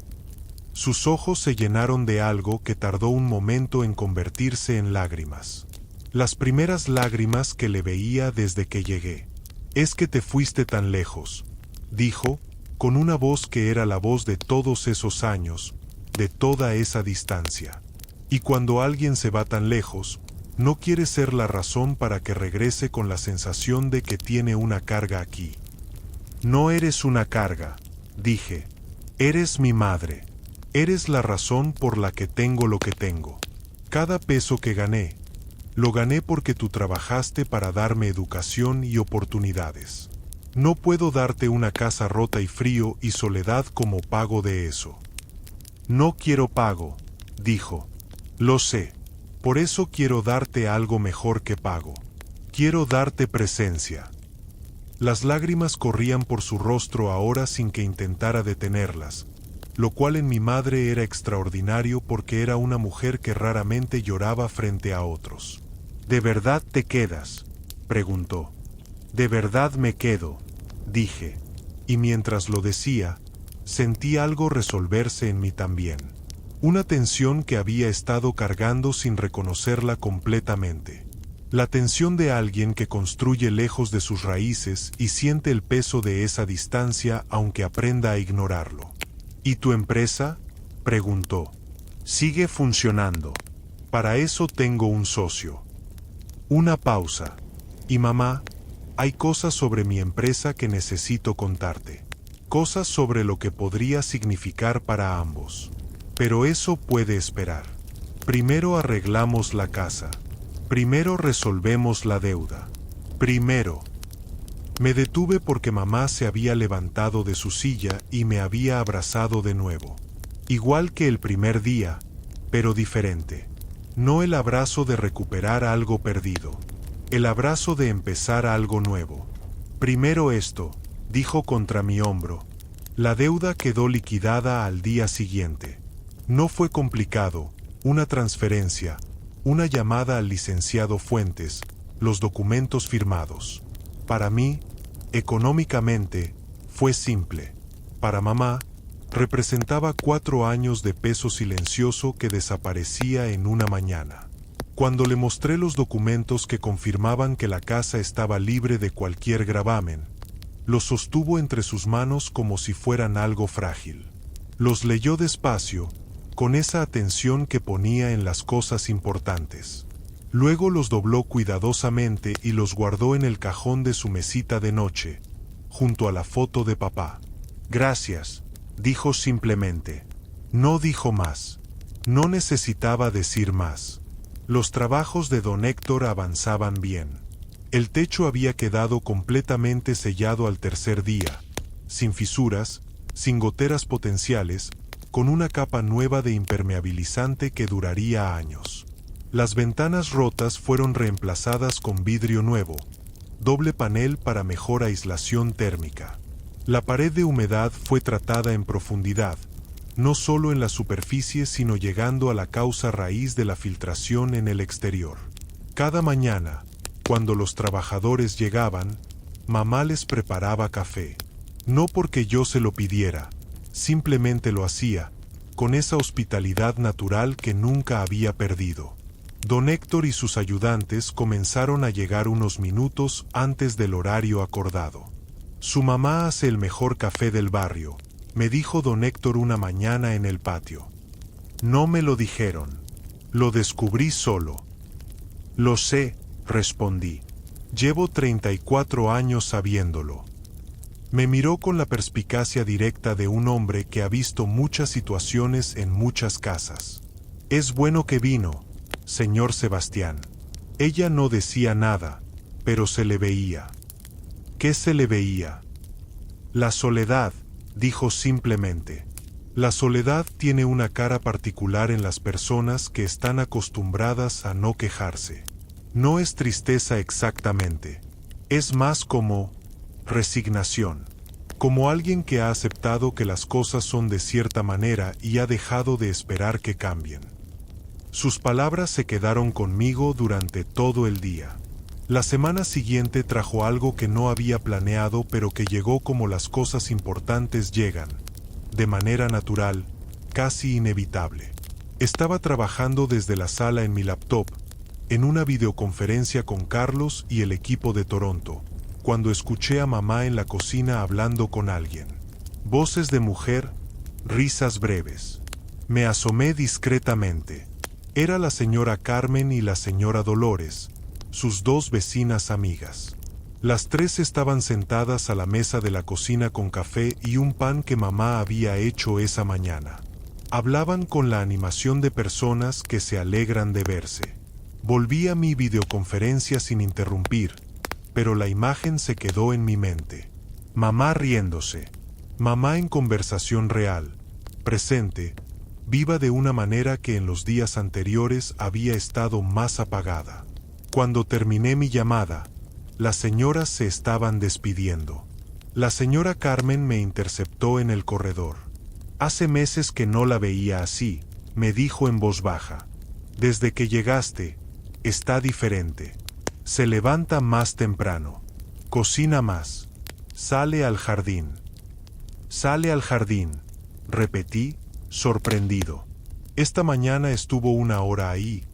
Sus ojos se llenaron de algo que tardó un momento en convertirse en lágrimas. Las primeras lágrimas que le veía desde que llegué. Es que te fuiste tan lejos, dijo, con una voz que era la voz de todos esos años, de toda esa distancia. Y cuando alguien se va tan lejos, no quiere ser la razón para que regrese con la sensación de que tiene una carga aquí. No eres una carga, dije. Eres mi madre. Eres la razón por la que tengo lo que tengo. Cada peso que gané, lo gané porque tú trabajaste para darme educación y oportunidades. No puedo darte una casa rota y frío y soledad como pago de eso. No quiero pago, dijo. Lo sé. Por eso quiero darte algo mejor que pago. Quiero darte presencia. Las lágrimas corrían por su rostro ahora sin que intentara detenerlas, lo cual en mi madre era extraordinario porque era una mujer que raramente lloraba frente a otros. ¿De verdad te quedas?, preguntó. De verdad me quedo, dije, y mientras lo decía, sentí algo resolverse en mí también. Una tensión que había estado cargando sin reconocerla completamente. La tensión de alguien que construye lejos de sus raíces y siente el peso de esa distancia aunque aprenda a ignorarlo. ¿Y tu empresa?, preguntó. Sigue funcionando. Para eso tengo un socio. Una pausa. Y mamá, hay cosas sobre mi empresa que necesito contarte. Cosas sobre lo que podría significar para ambos. Pero eso puede esperar. Primero arreglamos la casa. Primero resolvemos la deuda. Primero. Me detuve porque mamá se había levantado de su silla y me había abrazado de nuevo. Igual que el primer día, pero diferente. No el abrazo de recuperar algo perdido. El abrazo de empezar algo nuevo. Primero esto, dijo contra mi hombro. La deuda quedó liquidada al día siguiente. No fue complicado, una transferencia, una llamada al licenciado Fuentes, los documentos firmados. Para mí, económicamente, fue simple. Para mamá, representaba 4 años de peso silencioso que desaparecía en una mañana. Cuando le mostré los documentos que confirmaban que la casa estaba libre de cualquier gravamen, los sostuvo entre sus manos como si fueran algo frágil. Los leyó despacio, con esa atención que ponía en las cosas importantes. Luego los dobló cuidadosamente y los guardó en el cajón de su mesita de noche, junto a la foto de papá. Gracias, dijo simplemente. No dijo más. No necesitaba decir más. Los trabajos de don Héctor avanzaban bien. El techo había quedado completamente sellado al tercer día, sin fisuras, sin goteras potenciales, con una capa nueva de impermeabilizante que duraría años. Las ventanas rotas fueron reemplazadas con vidrio nuevo, doble panel para mejor aislación térmica. La pared de humedad fue tratada en profundidad, no solo en la superficie sino llegando a la causa raíz de la filtración en el exterior. Cada mañana, cuando los trabajadores llegaban, mamá les preparaba café. No porque yo se lo pidiera, simplemente lo hacía, con esa hospitalidad natural que nunca había perdido. Don Héctor y sus ayudantes comenzaron a llegar unos minutos antes del horario acordado. Su mamá hace el mejor café del barrio, me dijo don Héctor una mañana en el patio. No me lo dijeron. Lo descubrí solo. Lo sé, respondí. Llevo 34 años sabiéndolo. Me miró con la perspicacia directa de un hombre que ha visto muchas situaciones en muchas casas. Es bueno que vino, señor Sebastián. Ella no decía nada, pero se le veía. ¿Qué se le veía? La soledad, dijo simplemente. La soledad tiene una cara particular en las personas que están acostumbradas a no quejarse. No es tristeza exactamente. Es más como resignación. Como alguien que ha aceptado que las cosas son de cierta manera y ha dejado de esperar que cambien. Sus palabras se quedaron conmigo durante todo el día. La semana siguiente trajo algo que no había planeado pero que llegó como las cosas importantes llegan, de manera natural, casi inevitable. Estaba trabajando desde la sala en mi laptop, en una videoconferencia con Carlos y el equipo de Toronto, cuando escuché a mamá en la cocina hablando con alguien. Voces de mujer, risas breves. Me asomé discretamente. Era la señora Carmen y la señora Dolores, sus 2 vecinas amigas. Las 3 estaban sentadas a la mesa de la cocina con café y un pan que mamá había hecho esa mañana. Hablaban con la animación de personas que se alegran de verse. Volví a mi videoconferencia sin interrumpir, pero la imagen se quedó en mi mente. Mamá riéndose. Mamá en conversación real, presente, viva de una manera que en los días anteriores había estado más apagada. Cuando terminé mi llamada, las señoras se estaban despidiendo. La señora Carmen me interceptó en el corredor. Hace meses que no la veía así, me dijo en voz baja. Desde que llegaste, está diferente. Se levanta más temprano. Cocina más. Sale al jardín. Sale al jardín, repetí, sorprendido. Esta mañana estuvo 1 hora ahí,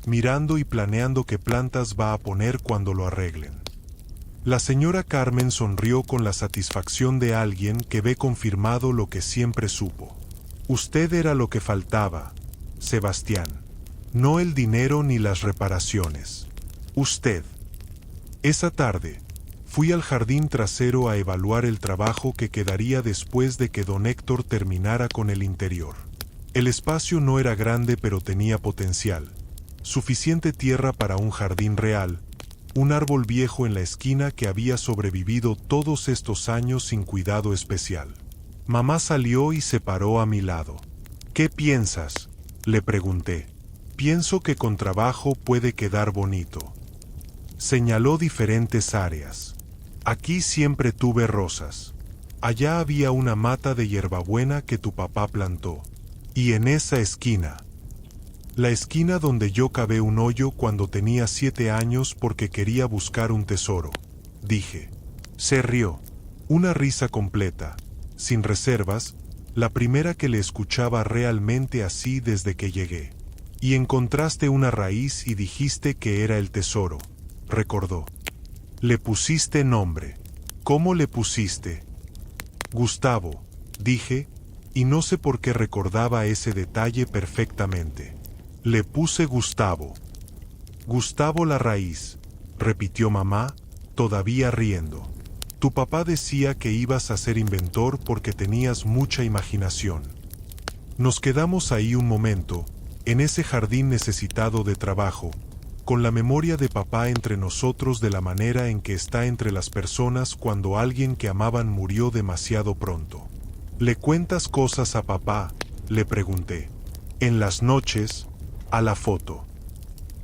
mirando y planeando qué plantas va a poner cuando lo arreglen. La señora Carmen sonrió con la satisfacción de alguien que ve confirmado lo que siempre supo. Usted era lo que faltaba, Sebastián. No el dinero ni las reparaciones. Usted. Esa tarde, fui al jardín trasero a evaluar el trabajo que quedaría después de que don Héctor terminara con el interior. El espacio no era grande pero tenía potencial. Suficiente tierra para un jardín real, un árbol viejo en la esquina que había sobrevivido todos estos años sin cuidado especial. Mamá salió y se paró a mi lado. ¿Qué piensas?, le pregunté. Pienso que con trabajo puede quedar bonito. Señaló diferentes áreas. Aquí siempre tuve rosas. Allá había una mata de hierbabuena que tu papá plantó. Y en esa esquina. La esquina donde yo cavé un hoyo cuando tenía 7 años porque quería buscar un tesoro, dije. Se rió. Una risa completa, sin reservas, la primera que le escuchaba realmente así desde que llegué. Y encontraste una raíz y dijiste que era el tesoro, recordó. Le pusiste nombre. ¿Cómo le pusiste? Gustavo, dije, y no sé por qué recordaba ese detalle perfectamente. Le puse Gustavo. Gustavo la raíz, repitió mamá, todavía riendo. Tu papá decía que ibas a ser inventor porque tenías mucha imaginación. Nos quedamos ahí un momento, en ese jardín necesitado de trabajo, con la memoria de papá entre nosotros de la manera en que está entre las personas cuando alguien que amaban murió demasiado pronto. ¿Le cuentas cosas a papá?, le pregunté. En las noches, a la foto.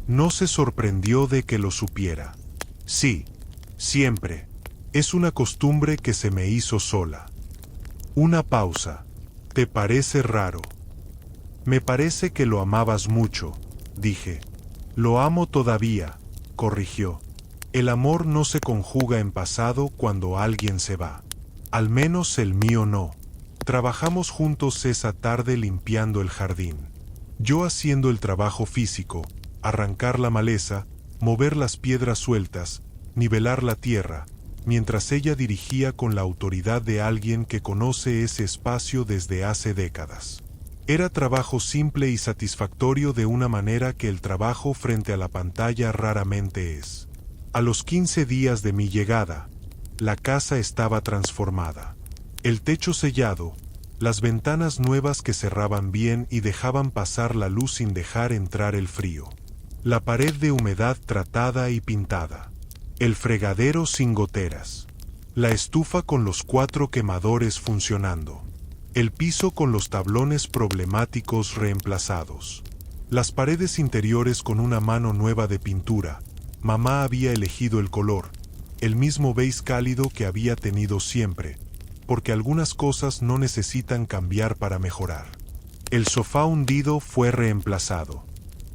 No se sorprendió de que lo supiera. Sí, siempre. Es una costumbre que se me hizo sola. Una pausa. ¿Te parece raro? Me parece que lo amabas mucho, dije. Lo amo todavía, corrigió. El amor no se conjuga en pasado cuando alguien se va. Al menos el mío no. Trabajamos juntos esa tarde limpiando el jardín. Yo haciendo el trabajo físico, arrancar la maleza, mover las piedras sueltas, nivelar la tierra, mientras ella dirigía con la autoridad de alguien que conoce ese espacio desde hace décadas. Era trabajo simple y satisfactorio de una manera que el trabajo frente a la pantalla raramente es. A los 15 días de mi llegada, la casa estaba transformada. El techo sellado, las ventanas nuevas que cerraban bien y dejaban pasar la luz sin dejar entrar el frío. La pared de humedad tratada y pintada. El fregadero sin goteras. La estufa con los 4 quemadores funcionando. El piso con los tablones problemáticos reemplazados. Las paredes interiores con una mano nueva de pintura. Mamá había elegido el color, el mismo beige cálido que había tenido siempre, porque algunas cosas no necesitan cambiar para mejorar. El sofá hundido fue reemplazado.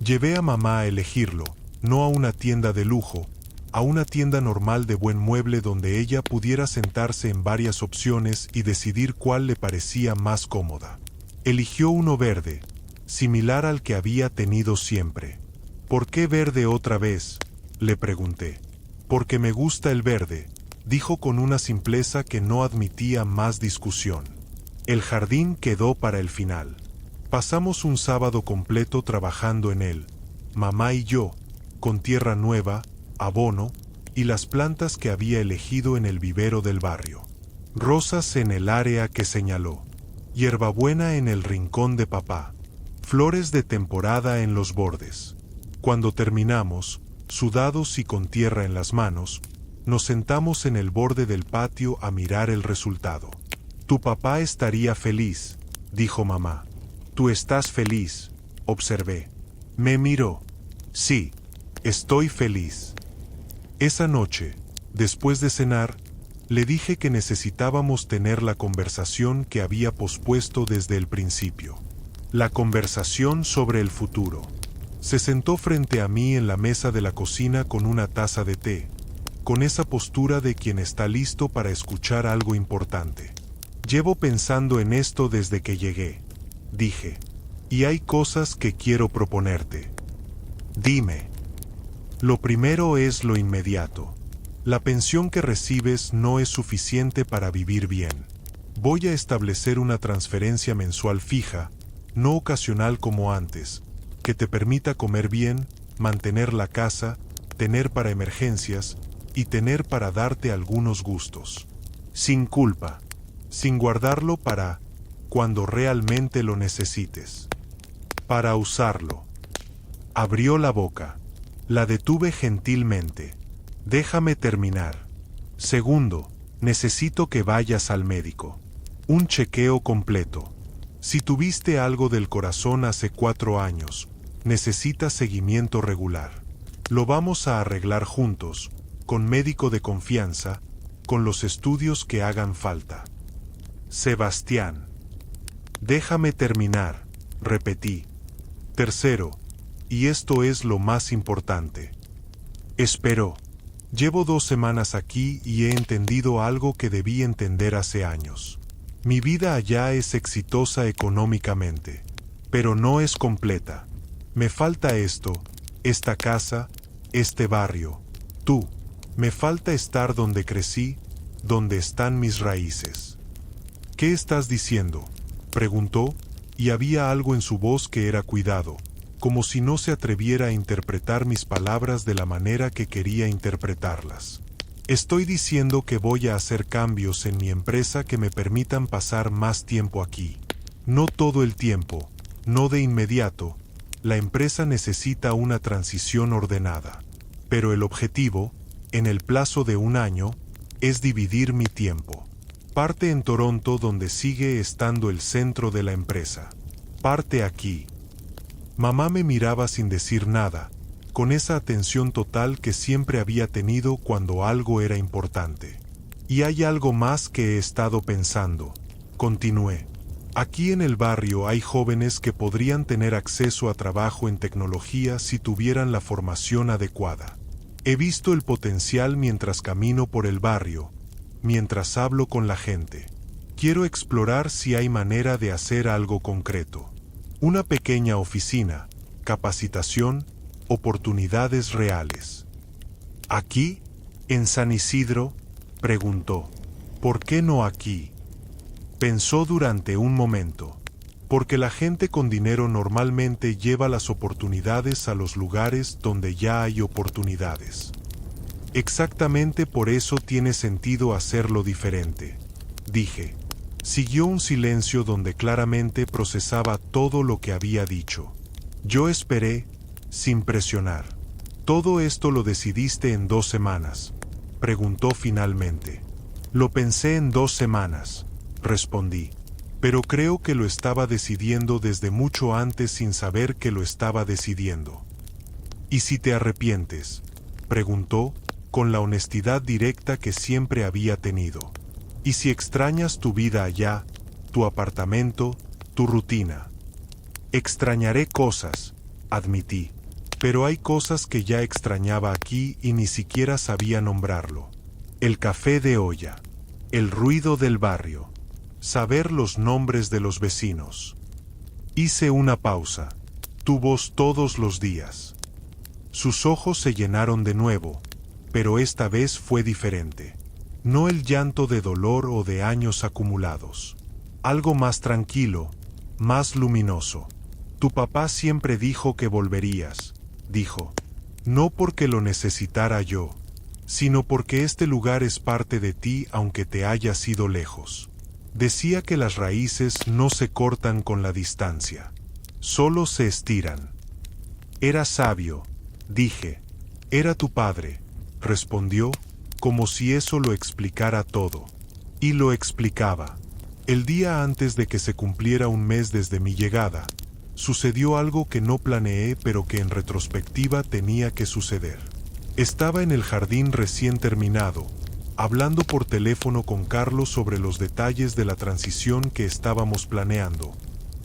Llevé a mamá a elegirlo, no a una tienda de lujo, a una tienda normal de buen mueble donde ella pudiera sentarse en varias opciones y decidir cuál le parecía más cómoda. Eligió uno verde, similar al que había tenido siempre. ¿Por qué verde otra vez?, le pregunté. Porque me gusta el verde, dijo con una simpleza que no admitía más discusión. El jardín quedó para el final. Pasamos un sábado completo trabajando en él, mamá y yo, con tierra nueva, abono, y las plantas que había elegido en el vivero del barrio. Rosas en el área que señaló, hierbabuena en el rincón de papá, flores de temporada en los bordes. Cuando terminamos, sudados y con tierra en las manos, nos sentamos en el borde del patio a mirar el resultado. Tu papá estaría feliz, dijo mamá. Tú estás feliz, observé. Me miró. Sí, estoy feliz. Esa noche, después de cenar, le dije que necesitábamos tener la conversación que había pospuesto desde el principio. La conversación sobre el futuro. Se sentó frente a mí en la mesa de la cocina con una taza de té, con esa postura de quien está listo para escuchar algo importante. Llevo pensando en esto desde que llegué, dije, y hay cosas que quiero proponerte. Dime. Lo primero es lo inmediato. La pensión que recibes no es suficiente para vivir bien. Voy a establecer una transferencia mensual fija, no ocasional como antes, que te permita comer bien, mantener la casa, tener para emergencias y tener para darte algunos gustos. Sin culpa, sin guardarlo para cuando realmente lo necesites. Para usarlo. Abrió la boca. La detuve gentilmente. Déjame terminar. Segundo, necesito que vayas al médico. Un chequeo completo. Si tuviste algo del corazón hace 4 años, necesitas seguimiento regular. Lo vamos a arreglar juntos, con médico de confianza, con los estudios que hagan falta. Sebastián. Déjame terminar, repetí. Tercero, y esto es lo más importante. Espero. Llevo 2 semanas aquí y he entendido algo que debí entender hace años. Mi vida allá es exitosa económicamente, pero no es completa. Me falta esto, esta casa, este barrio, tú. Me falta estar donde crecí, donde están mis raíces. ¿Qué estás diciendo?, preguntó, y había algo en su voz que era cuidado, como si no se atreviera a interpretar mis palabras de la manera que quería interpretarlas. Estoy diciendo que voy a hacer cambios en mi empresa que me permitan pasar más tiempo aquí. No todo el tiempo, no de inmediato. La empresa necesita una transición ordenada. Pero el objetivo, en el plazo de 1 año, es dividir mi tiempo. Parte en Toronto, donde sigue estando el centro de la empresa. Parte aquí. Mamá me miraba sin decir nada, con esa atención total que siempre había tenido cuando algo era importante. Y hay algo más que he estado pensando, continué. Aquí en el barrio hay jóvenes que podrían tener acceso a trabajo en tecnología si tuvieran la formación adecuada. He visto el potencial mientras camino por el barrio, mientras hablo con la gente. Quiero explorar si hay manera de hacer algo concreto. Una pequeña oficina, capacitación, oportunidades reales. ¿Aquí? ¿En San Isidro?, preguntó. ¿Por qué no aquí? Pensó durante un momento. Porque la gente con dinero normalmente lleva las oportunidades a los lugares donde ya hay oportunidades. Exactamente por eso tiene sentido hacerlo diferente, dije. Siguió un silencio donde claramente procesaba todo lo que había dicho. Yo esperé, sin presionar. ¿Todo esto lo decidiste en 2 semanas?, preguntó finalmente. Lo pensé en 2 semanas, respondí. Pero creo que lo estaba decidiendo desde mucho antes sin saber que lo estaba decidiendo. ¿Y si te arrepientes?, preguntó, con la honestidad directa que siempre había tenido. ¿Y si extrañas tu vida allá, tu apartamento, tu rutina? Extrañaré cosas, admití. Pero hay cosas que ya extrañaba aquí y ni siquiera sabía nombrarlo. El café de olla, el ruido del barrio, saber los nombres de los vecinos. Hice una pausa. Tu voz todos los días. Sus ojos se llenaron de nuevo, pero esta vez fue diferente. No el llanto de dolor o de años acumulados. Algo más tranquilo, más luminoso. Tu papá siempre dijo que volverías, dijo. No porque lo necesitara yo, sino porque este lugar es parte de ti aunque te hayas ido lejos. Decía que las raíces no se cortan con la distancia, solo se estiran. Era sabio, dije. Era tu padre, respondió, como si eso lo explicara todo. Y lo explicaba. El día antes de que se cumpliera 1 mes desde mi llegada, sucedió algo que no planeé pero que en retrospectiva tenía que suceder. Estaba en el jardín recién terminado, hablando por teléfono con Carlos sobre los detalles de la transición que estábamos planeando,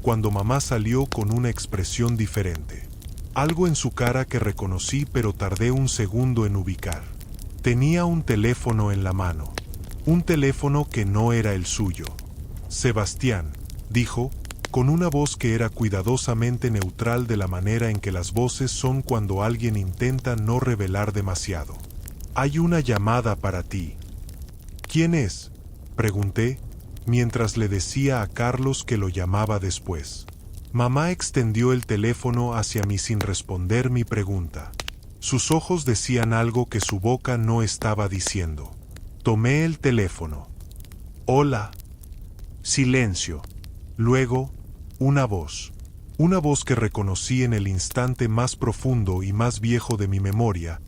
cuando mamá salió con una expresión diferente. Algo en su cara que reconocí pero tardé 1 segundo en ubicar. Tenía un teléfono en la mano. Un teléfono que no era el suyo. Sebastián, dijo, con una voz que era cuidadosamente neutral de la manera en que las voces son cuando alguien intenta no revelar demasiado. Hay una llamada para ti. ¿Quién es?, pregunté, mientras le decía a Carlos que lo llamaba después. Mamá extendió el teléfono hacia mí sin responder mi pregunta. Sus ojos decían algo que su boca no estaba diciendo. Tomé el teléfono. Hola. Silencio. Luego, una voz. Una voz que reconocí en el instante más profundo y más viejo de mi memoria,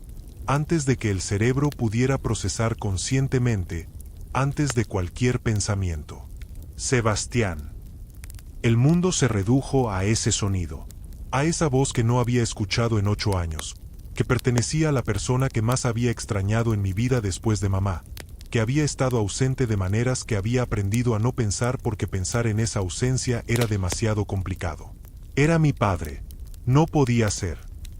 antes de que el cerebro pudiera procesar conscientemente, antes de cualquier pensamiento. Sebastián. El mundo se redujo a ese sonido, a esa voz que no había escuchado en 8 años, que pertenecía a la persona que más había extrañado en mi vida después de mamá, que había estado ausente de maneras que había aprendido a no pensar porque pensar en esa ausencia era demasiado complicado. Era mi padre. No podía ser.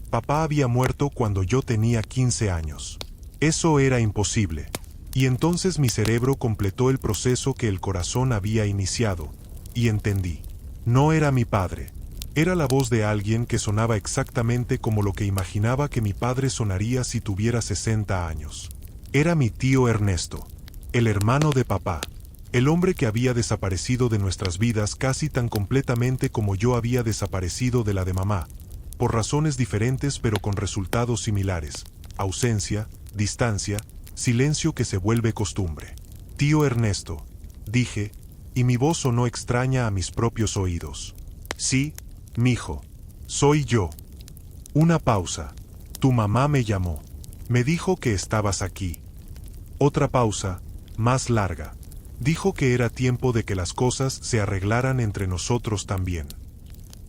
Papá había muerto cuando yo tenía 15 años. Eso era imposible. Y entonces mi cerebro completó el proceso que el corazón había iniciado, y entendí. No era mi padre. Era la voz de alguien que sonaba exactamente como lo que imaginaba que mi padre sonaría si tuviera 60 años. Era mi tío Ernesto, el hermano de papá, el hombre que había desaparecido de nuestras vidas casi tan completamente como yo había desaparecido de la de mamá, por razones diferentes pero con resultados similares: ausencia, distancia, silencio que se vuelve costumbre. Tío Ernesto, dije, y mi voz sonó extraña a mis propios oídos. Sí, mijo, soy yo. Una pausa. Tu mamá me llamó. Me dijo que estabas aquí. Otra pausa, más larga. Dijo que era tiempo de que las cosas se arreglaran entre nosotros también.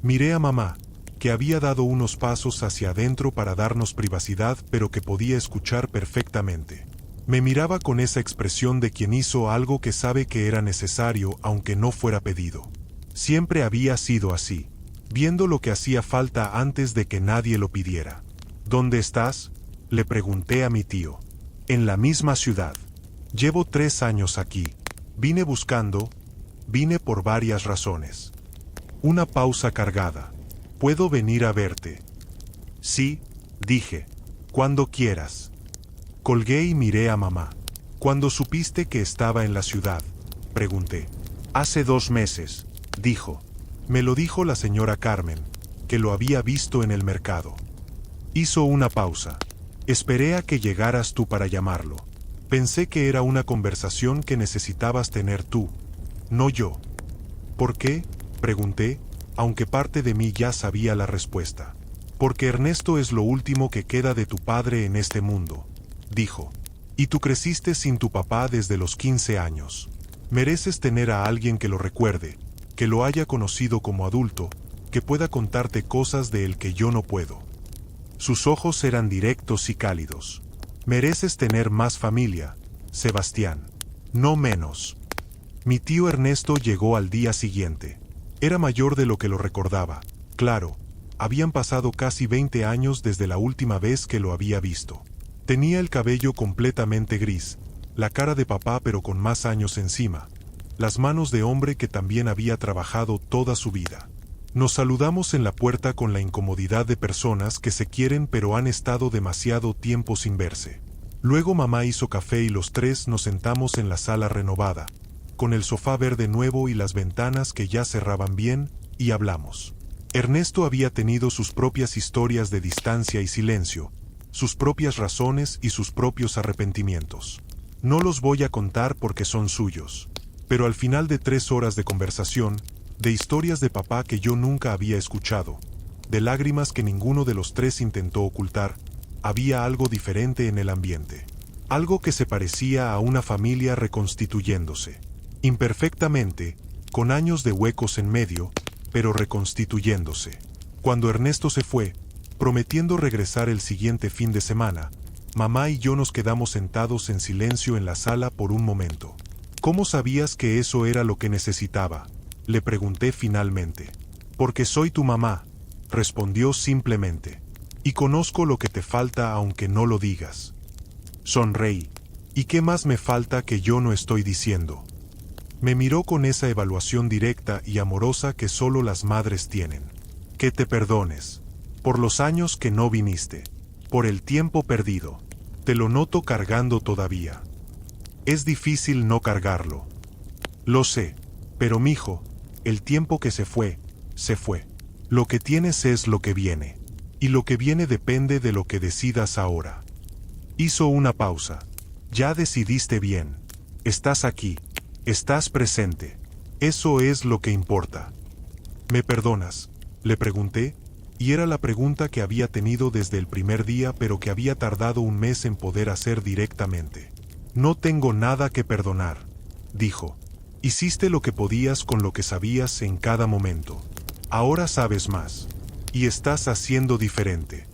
Miré a mamá, que había dado unos pasos hacia adentro para darnos privacidad, pero que podía escuchar perfectamente. Me miraba con esa expresión de quien hizo algo que sabe que era necesario aunque no fuera pedido. Siempre había sido así, viendo lo que hacía falta antes de que nadie lo pidiera. ¿Dónde estás?, le pregunté a mi tío. En la misma ciudad. Llevo 3 años aquí. Vine por varias razones. Una pausa cargada. ¿Puedo venir a verte? Sí, dije. Cuando quieras. Colgué y miré a mamá. ¿Cuándo supiste que estaba en la ciudad?, pregunté. Hace 2 meses, dijo. Me lo dijo la señora Carmen, que lo había visto en el mercado. Hizo una pausa. Esperé a que llegaras tú para llamarlo. Pensé que era una conversación que necesitabas tener tú, no yo. ¿Por qué?, pregunté, aunque parte de mí ya sabía la respuesta. Porque Ernesto es lo último que queda de tu padre en este mundo, dijo. Y tú creciste sin tu papá desde los 15 años. Mereces tener a alguien que lo recuerde, que lo haya conocido como adulto, que pueda contarte cosas de él que yo no puedo. Sus ojos eran directos y cálidos. Mereces tener más familia, Sebastián. No menos. Mi tío Ernesto llegó al día siguiente. Era mayor de lo que lo recordaba. Claro, habían pasado casi 20 años desde la última vez que lo había visto. Tenía el cabello completamente gris, la cara de papá pero con más años encima, las manos de hombre que también había trabajado toda su vida. Nos saludamos en la puerta con la incomodidad de personas que se quieren pero han estado demasiado tiempo sin verse. Luego mamá hizo café y los 3 nos sentamos en la sala renovada, con el sofá verde nuevo y las ventanas que ya cerraban bien, y hablamos. Ernesto había tenido sus propias historias de distancia y silencio, sus propias razones y sus propios arrepentimientos. No los voy a contar porque son suyos, pero al final de 3 horas de conversación, de historias de papá que yo nunca había escuchado, de lágrimas que ninguno de los 3 intentó ocultar, había algo diferente en el ambiente. Algo que se parecía a una familia reconstituyéndose. Imperfectamente, con años de huecos en medio, pero reconstituyéndose. Cuando Ernesto se fue, prometiendo regresar el siguiente fin de semana, mamá y yo nos quedamos sentados en silencio en la sala por un momento. ¿Cómo sabías que eso era lo que necesitaba?, le pregunté finalmente. Porque soy tu mamá, respondió simplemente. Y conozco lo que te falta aunque no lo digas. Sonreí. ¿Y qué más me falta que yo no estoy diciendo? Me miró con esa evaluación directa y amorosa que solo las madres tienen. Que te perdones. Por los años que no viniste. Por el tiempo perdido. Te lo noto cargando todavía. Es difícil no cargarlo. Lo sé. Pero mijo, el tiempo que se fue, se fue. Lo que tienes es lo que viene. Y lo que viene depende de lo que decidas ahora. Hizo una pausa. Ya decidiste bien. Estás aquí. Estás presente. Eso es lo que importa. ¿Me perdonas?, le pregunté, y era la pregunta que había tenido desde el primer día pero que había tardado un mes en poder hacer directamente. No tengo nada que perdonar, dijo. Hiciste lo que podías con lo que sabías en cada momento. Ahora sabes más. Y estás haciendo diferente.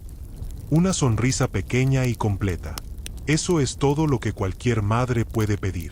Una sonrisa pequeña y completa. Eso es todo lo que cualquier madre puede pedir.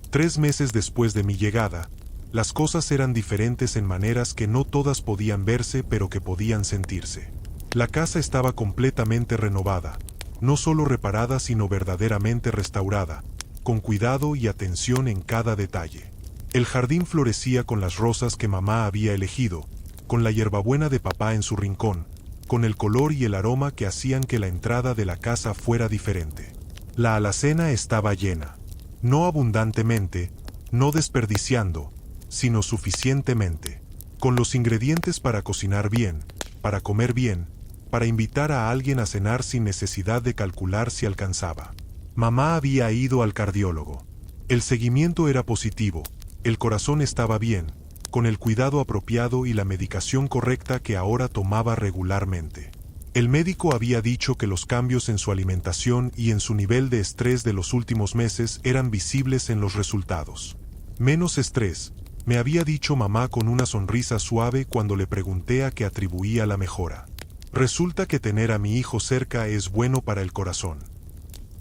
3 meses después de mi llegada, las cosas eran diferentes en maneras que no todas podían verse pero que podían sentirse. La casa estaba completamente renovada, no solo reparada sino verdaderamente restaurada, con cuidado y atención en cada detalle. El jardín florecía con las rosas que mamá había elegido, con la hierbabuena de papá en su rincón, con el color y el aroma que hacían que la entrada de la casa fuera diferente. La alacena estaba llena, no abundantemente, no desperdiciando, sino suficientemente, con los ingredientes para cocinar bien, para comer bien, para invitar a alguien a cenar sin necesidad de calcular si alcanzaba. Mamá había ido al cardiólogo. El seguimiento era positivo, el corazón estaba bien, con el cuidado apropiado y la medicación correcta que ahora tomaba regularmente. El médico había dicho que los cambios en su alimentación y en su nivel de estrés de los últimos meses eran visibles en los resultados. Menos estrés, me había dicho mamá con una sonrisa suave cuando le pregunté a qué atribuía la mejora. Resulta que tener a mi hijo cerca es bueno para el corazón.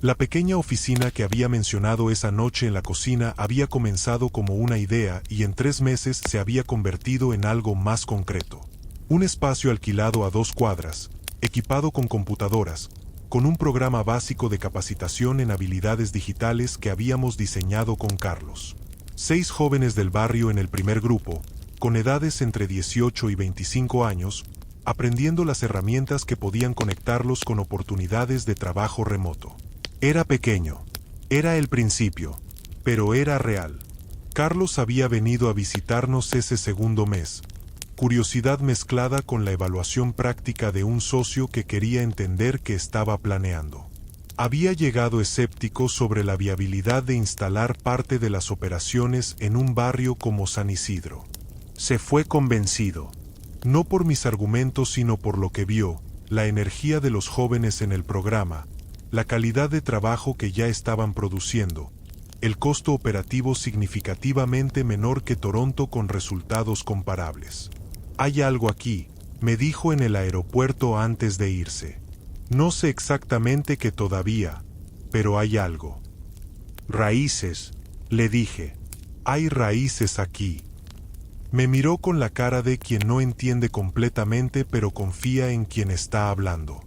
La pequeña oficina que había mencionado esa noche en la cocina había comenzado como una idea y en 3 meses se había convertido en algo más concreto. Un espacio alquilado a 2 cuadras, equipado con computadoras, con un programa básico de capacitación en habilidades digitales que habíamos diseñado con Carlos. 6 jóvenes del barrio en el primer grupo, con edades entre 18 y 25 años, aprendiendo las herramientas que podían conectarlos con oportunidades de trabajo remoto. Era pequeño, era el principio, pero era real. Carlos había venido a visitarnos ese segundo mes, curiosidad mezclada con la evaluación práctica de un socio que quería entender qué estaba planeando. Había llegado escéptico sobre la viabilidad de instalar parte de las operaciones en un barrio como San Isidro. Se fue convencido, no por mis argumentos sino por lo que vio, la energía de los jóvenes en el programa, la calidad de trabajo que ya estaban produciendo, el costo operativo significativamente menor que Toronto con resultados comparables. Hay algo aquí, me dijo en el aeropuerto antes de irse. No sé exactamente qué todavía, pero hay algo. Raíces, le dije. Hay raíces aquí. Me miró con la cara de quien no entiende completamente pero confía en quien está hablando.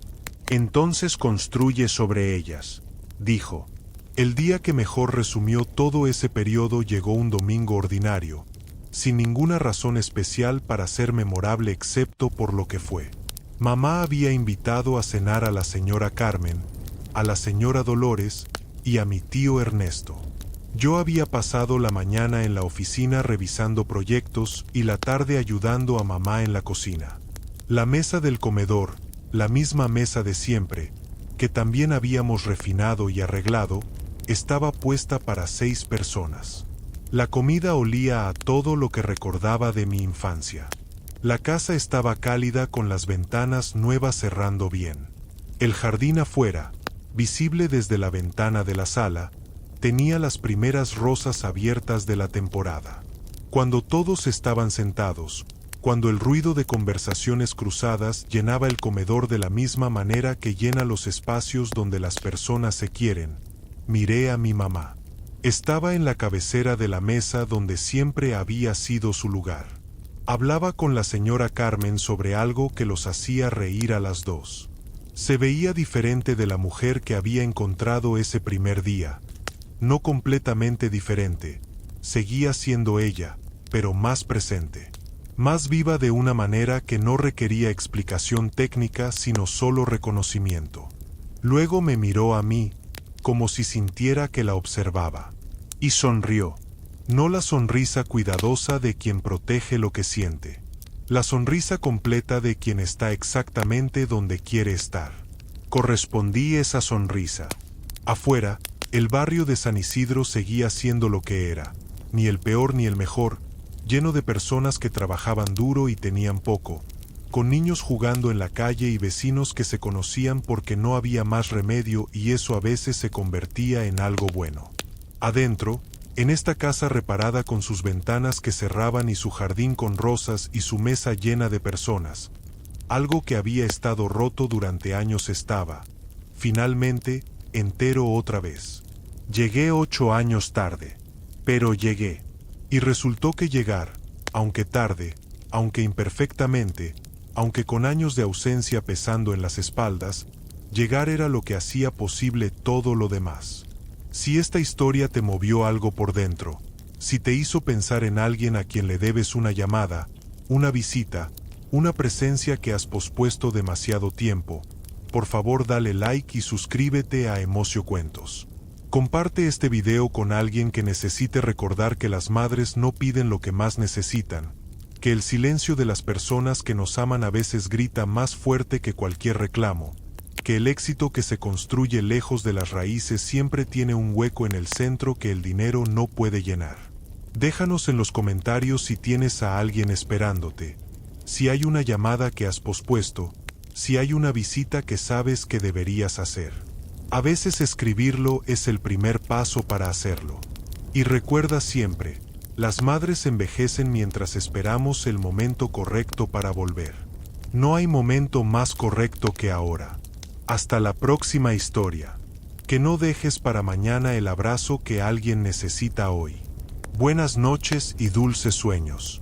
Entonces construye sobre ellas, dijo. El día que mejor resumió todo ese periodo llegó un domingo ordinario, sin ninguna razón especial para ser memorable excepto por lo que fue. Mamá había invitado a cenar a la señora Carmen, a la señora Dolores y a mi tío Ernesto. Yo había pasado la mañana en la oficina revisando proyectos y la tarde ayudando a mamá en la cocina. La mesa del comedor, la misma mesa de siempre, que también habíamos refinado y arreglado, estaba puesta para 6 personas. La comida olía a todo lo que recordaba de mi infancia. La casa estaba cálida con las ventanas nuevas cerrando bien. El jardín afuera, visible desde la ventana de la sala, tenía las primeras rosas abiertas de la temporada. Cuando todos estaban sentados, cuando el ruido de conversaciones cruzadas llenaba el comedor de la misma manera que llena los espacios donde las personas se quieren, miré a mi mamá. Estaba en la cabecera de la mesa donde siempre había sido su lugar. Hablaba con la señora Carmen sobre algo que los hacía reír a las 2. Se veía diferente de la mujer que había encontrado ese primer día. No completamente diferente, seguía siendo ella, pero más presente. Más viva de una manera que no requería explicación técnica sino solo reconocimiento. Luego me miró a mí, como si sintiera que la observaba. Y sonrió. No la sonrisa cuidadosa de quien protege lo que siente. La sonrisa completa de quien está exactamente donde quiere estar. Correspondí esa sonrisa. Afuera, el barrio de San Isidro seguía siendo lo que era. Ni el peor ni el mejor, lleno de personas que trabajaban duro y tenían poco, con niños jugando en la calle y vecinos que se conocían porque no había más remedio y eso a veces se convertía en algo bueno. Adentro, en esta casa reparada con sus ventanas que cerraban y su jardín con rosas y su mesa llena de personas, algo que había estado roto durante años estaba, finalmente, entero otra vez. Llegué 8 años tarde, pero llegué. Y resultó que llegar, aunque tarde, aunque imperfectamente, aunque con años de ausencia pesando en las espaldas, llegar era lo que hacía posible todo lo demás. Si esta historia te movió algo por dentro, si te hizo pensar en alguien a quien le debes una llamada, una visita, una presencia que has pospuesto demasiado tiempo, por favor dale like y suscríbete a Emocio Cuentos. Comparte este video con alguien que necesite recordar que las madres no piden lo que más necesitan, que el silencio de las personas que nos aman a veces grita más fuerte que cualquier reclamo, que el éxito que se construye lejos de las raíces siempre tiene un hueco en el centro que el dinero no puede llenar. Déjanos en los comentarios si tienes a alguien esperándote, si hay una llamada que has pospuesto, si hay una visita que sabes que deberías hacer. A veces escribirlo es el primer paso para hacerlo. Y recuerda siempre, las madres envejecen mientras esperamos el momento correcto para volver. No hay momento más correcto que ahora. Hasta la próxima historia. Que no dejes para mañana el abrazo que alguien necesita hoy. Buenas noches y dulces sueños.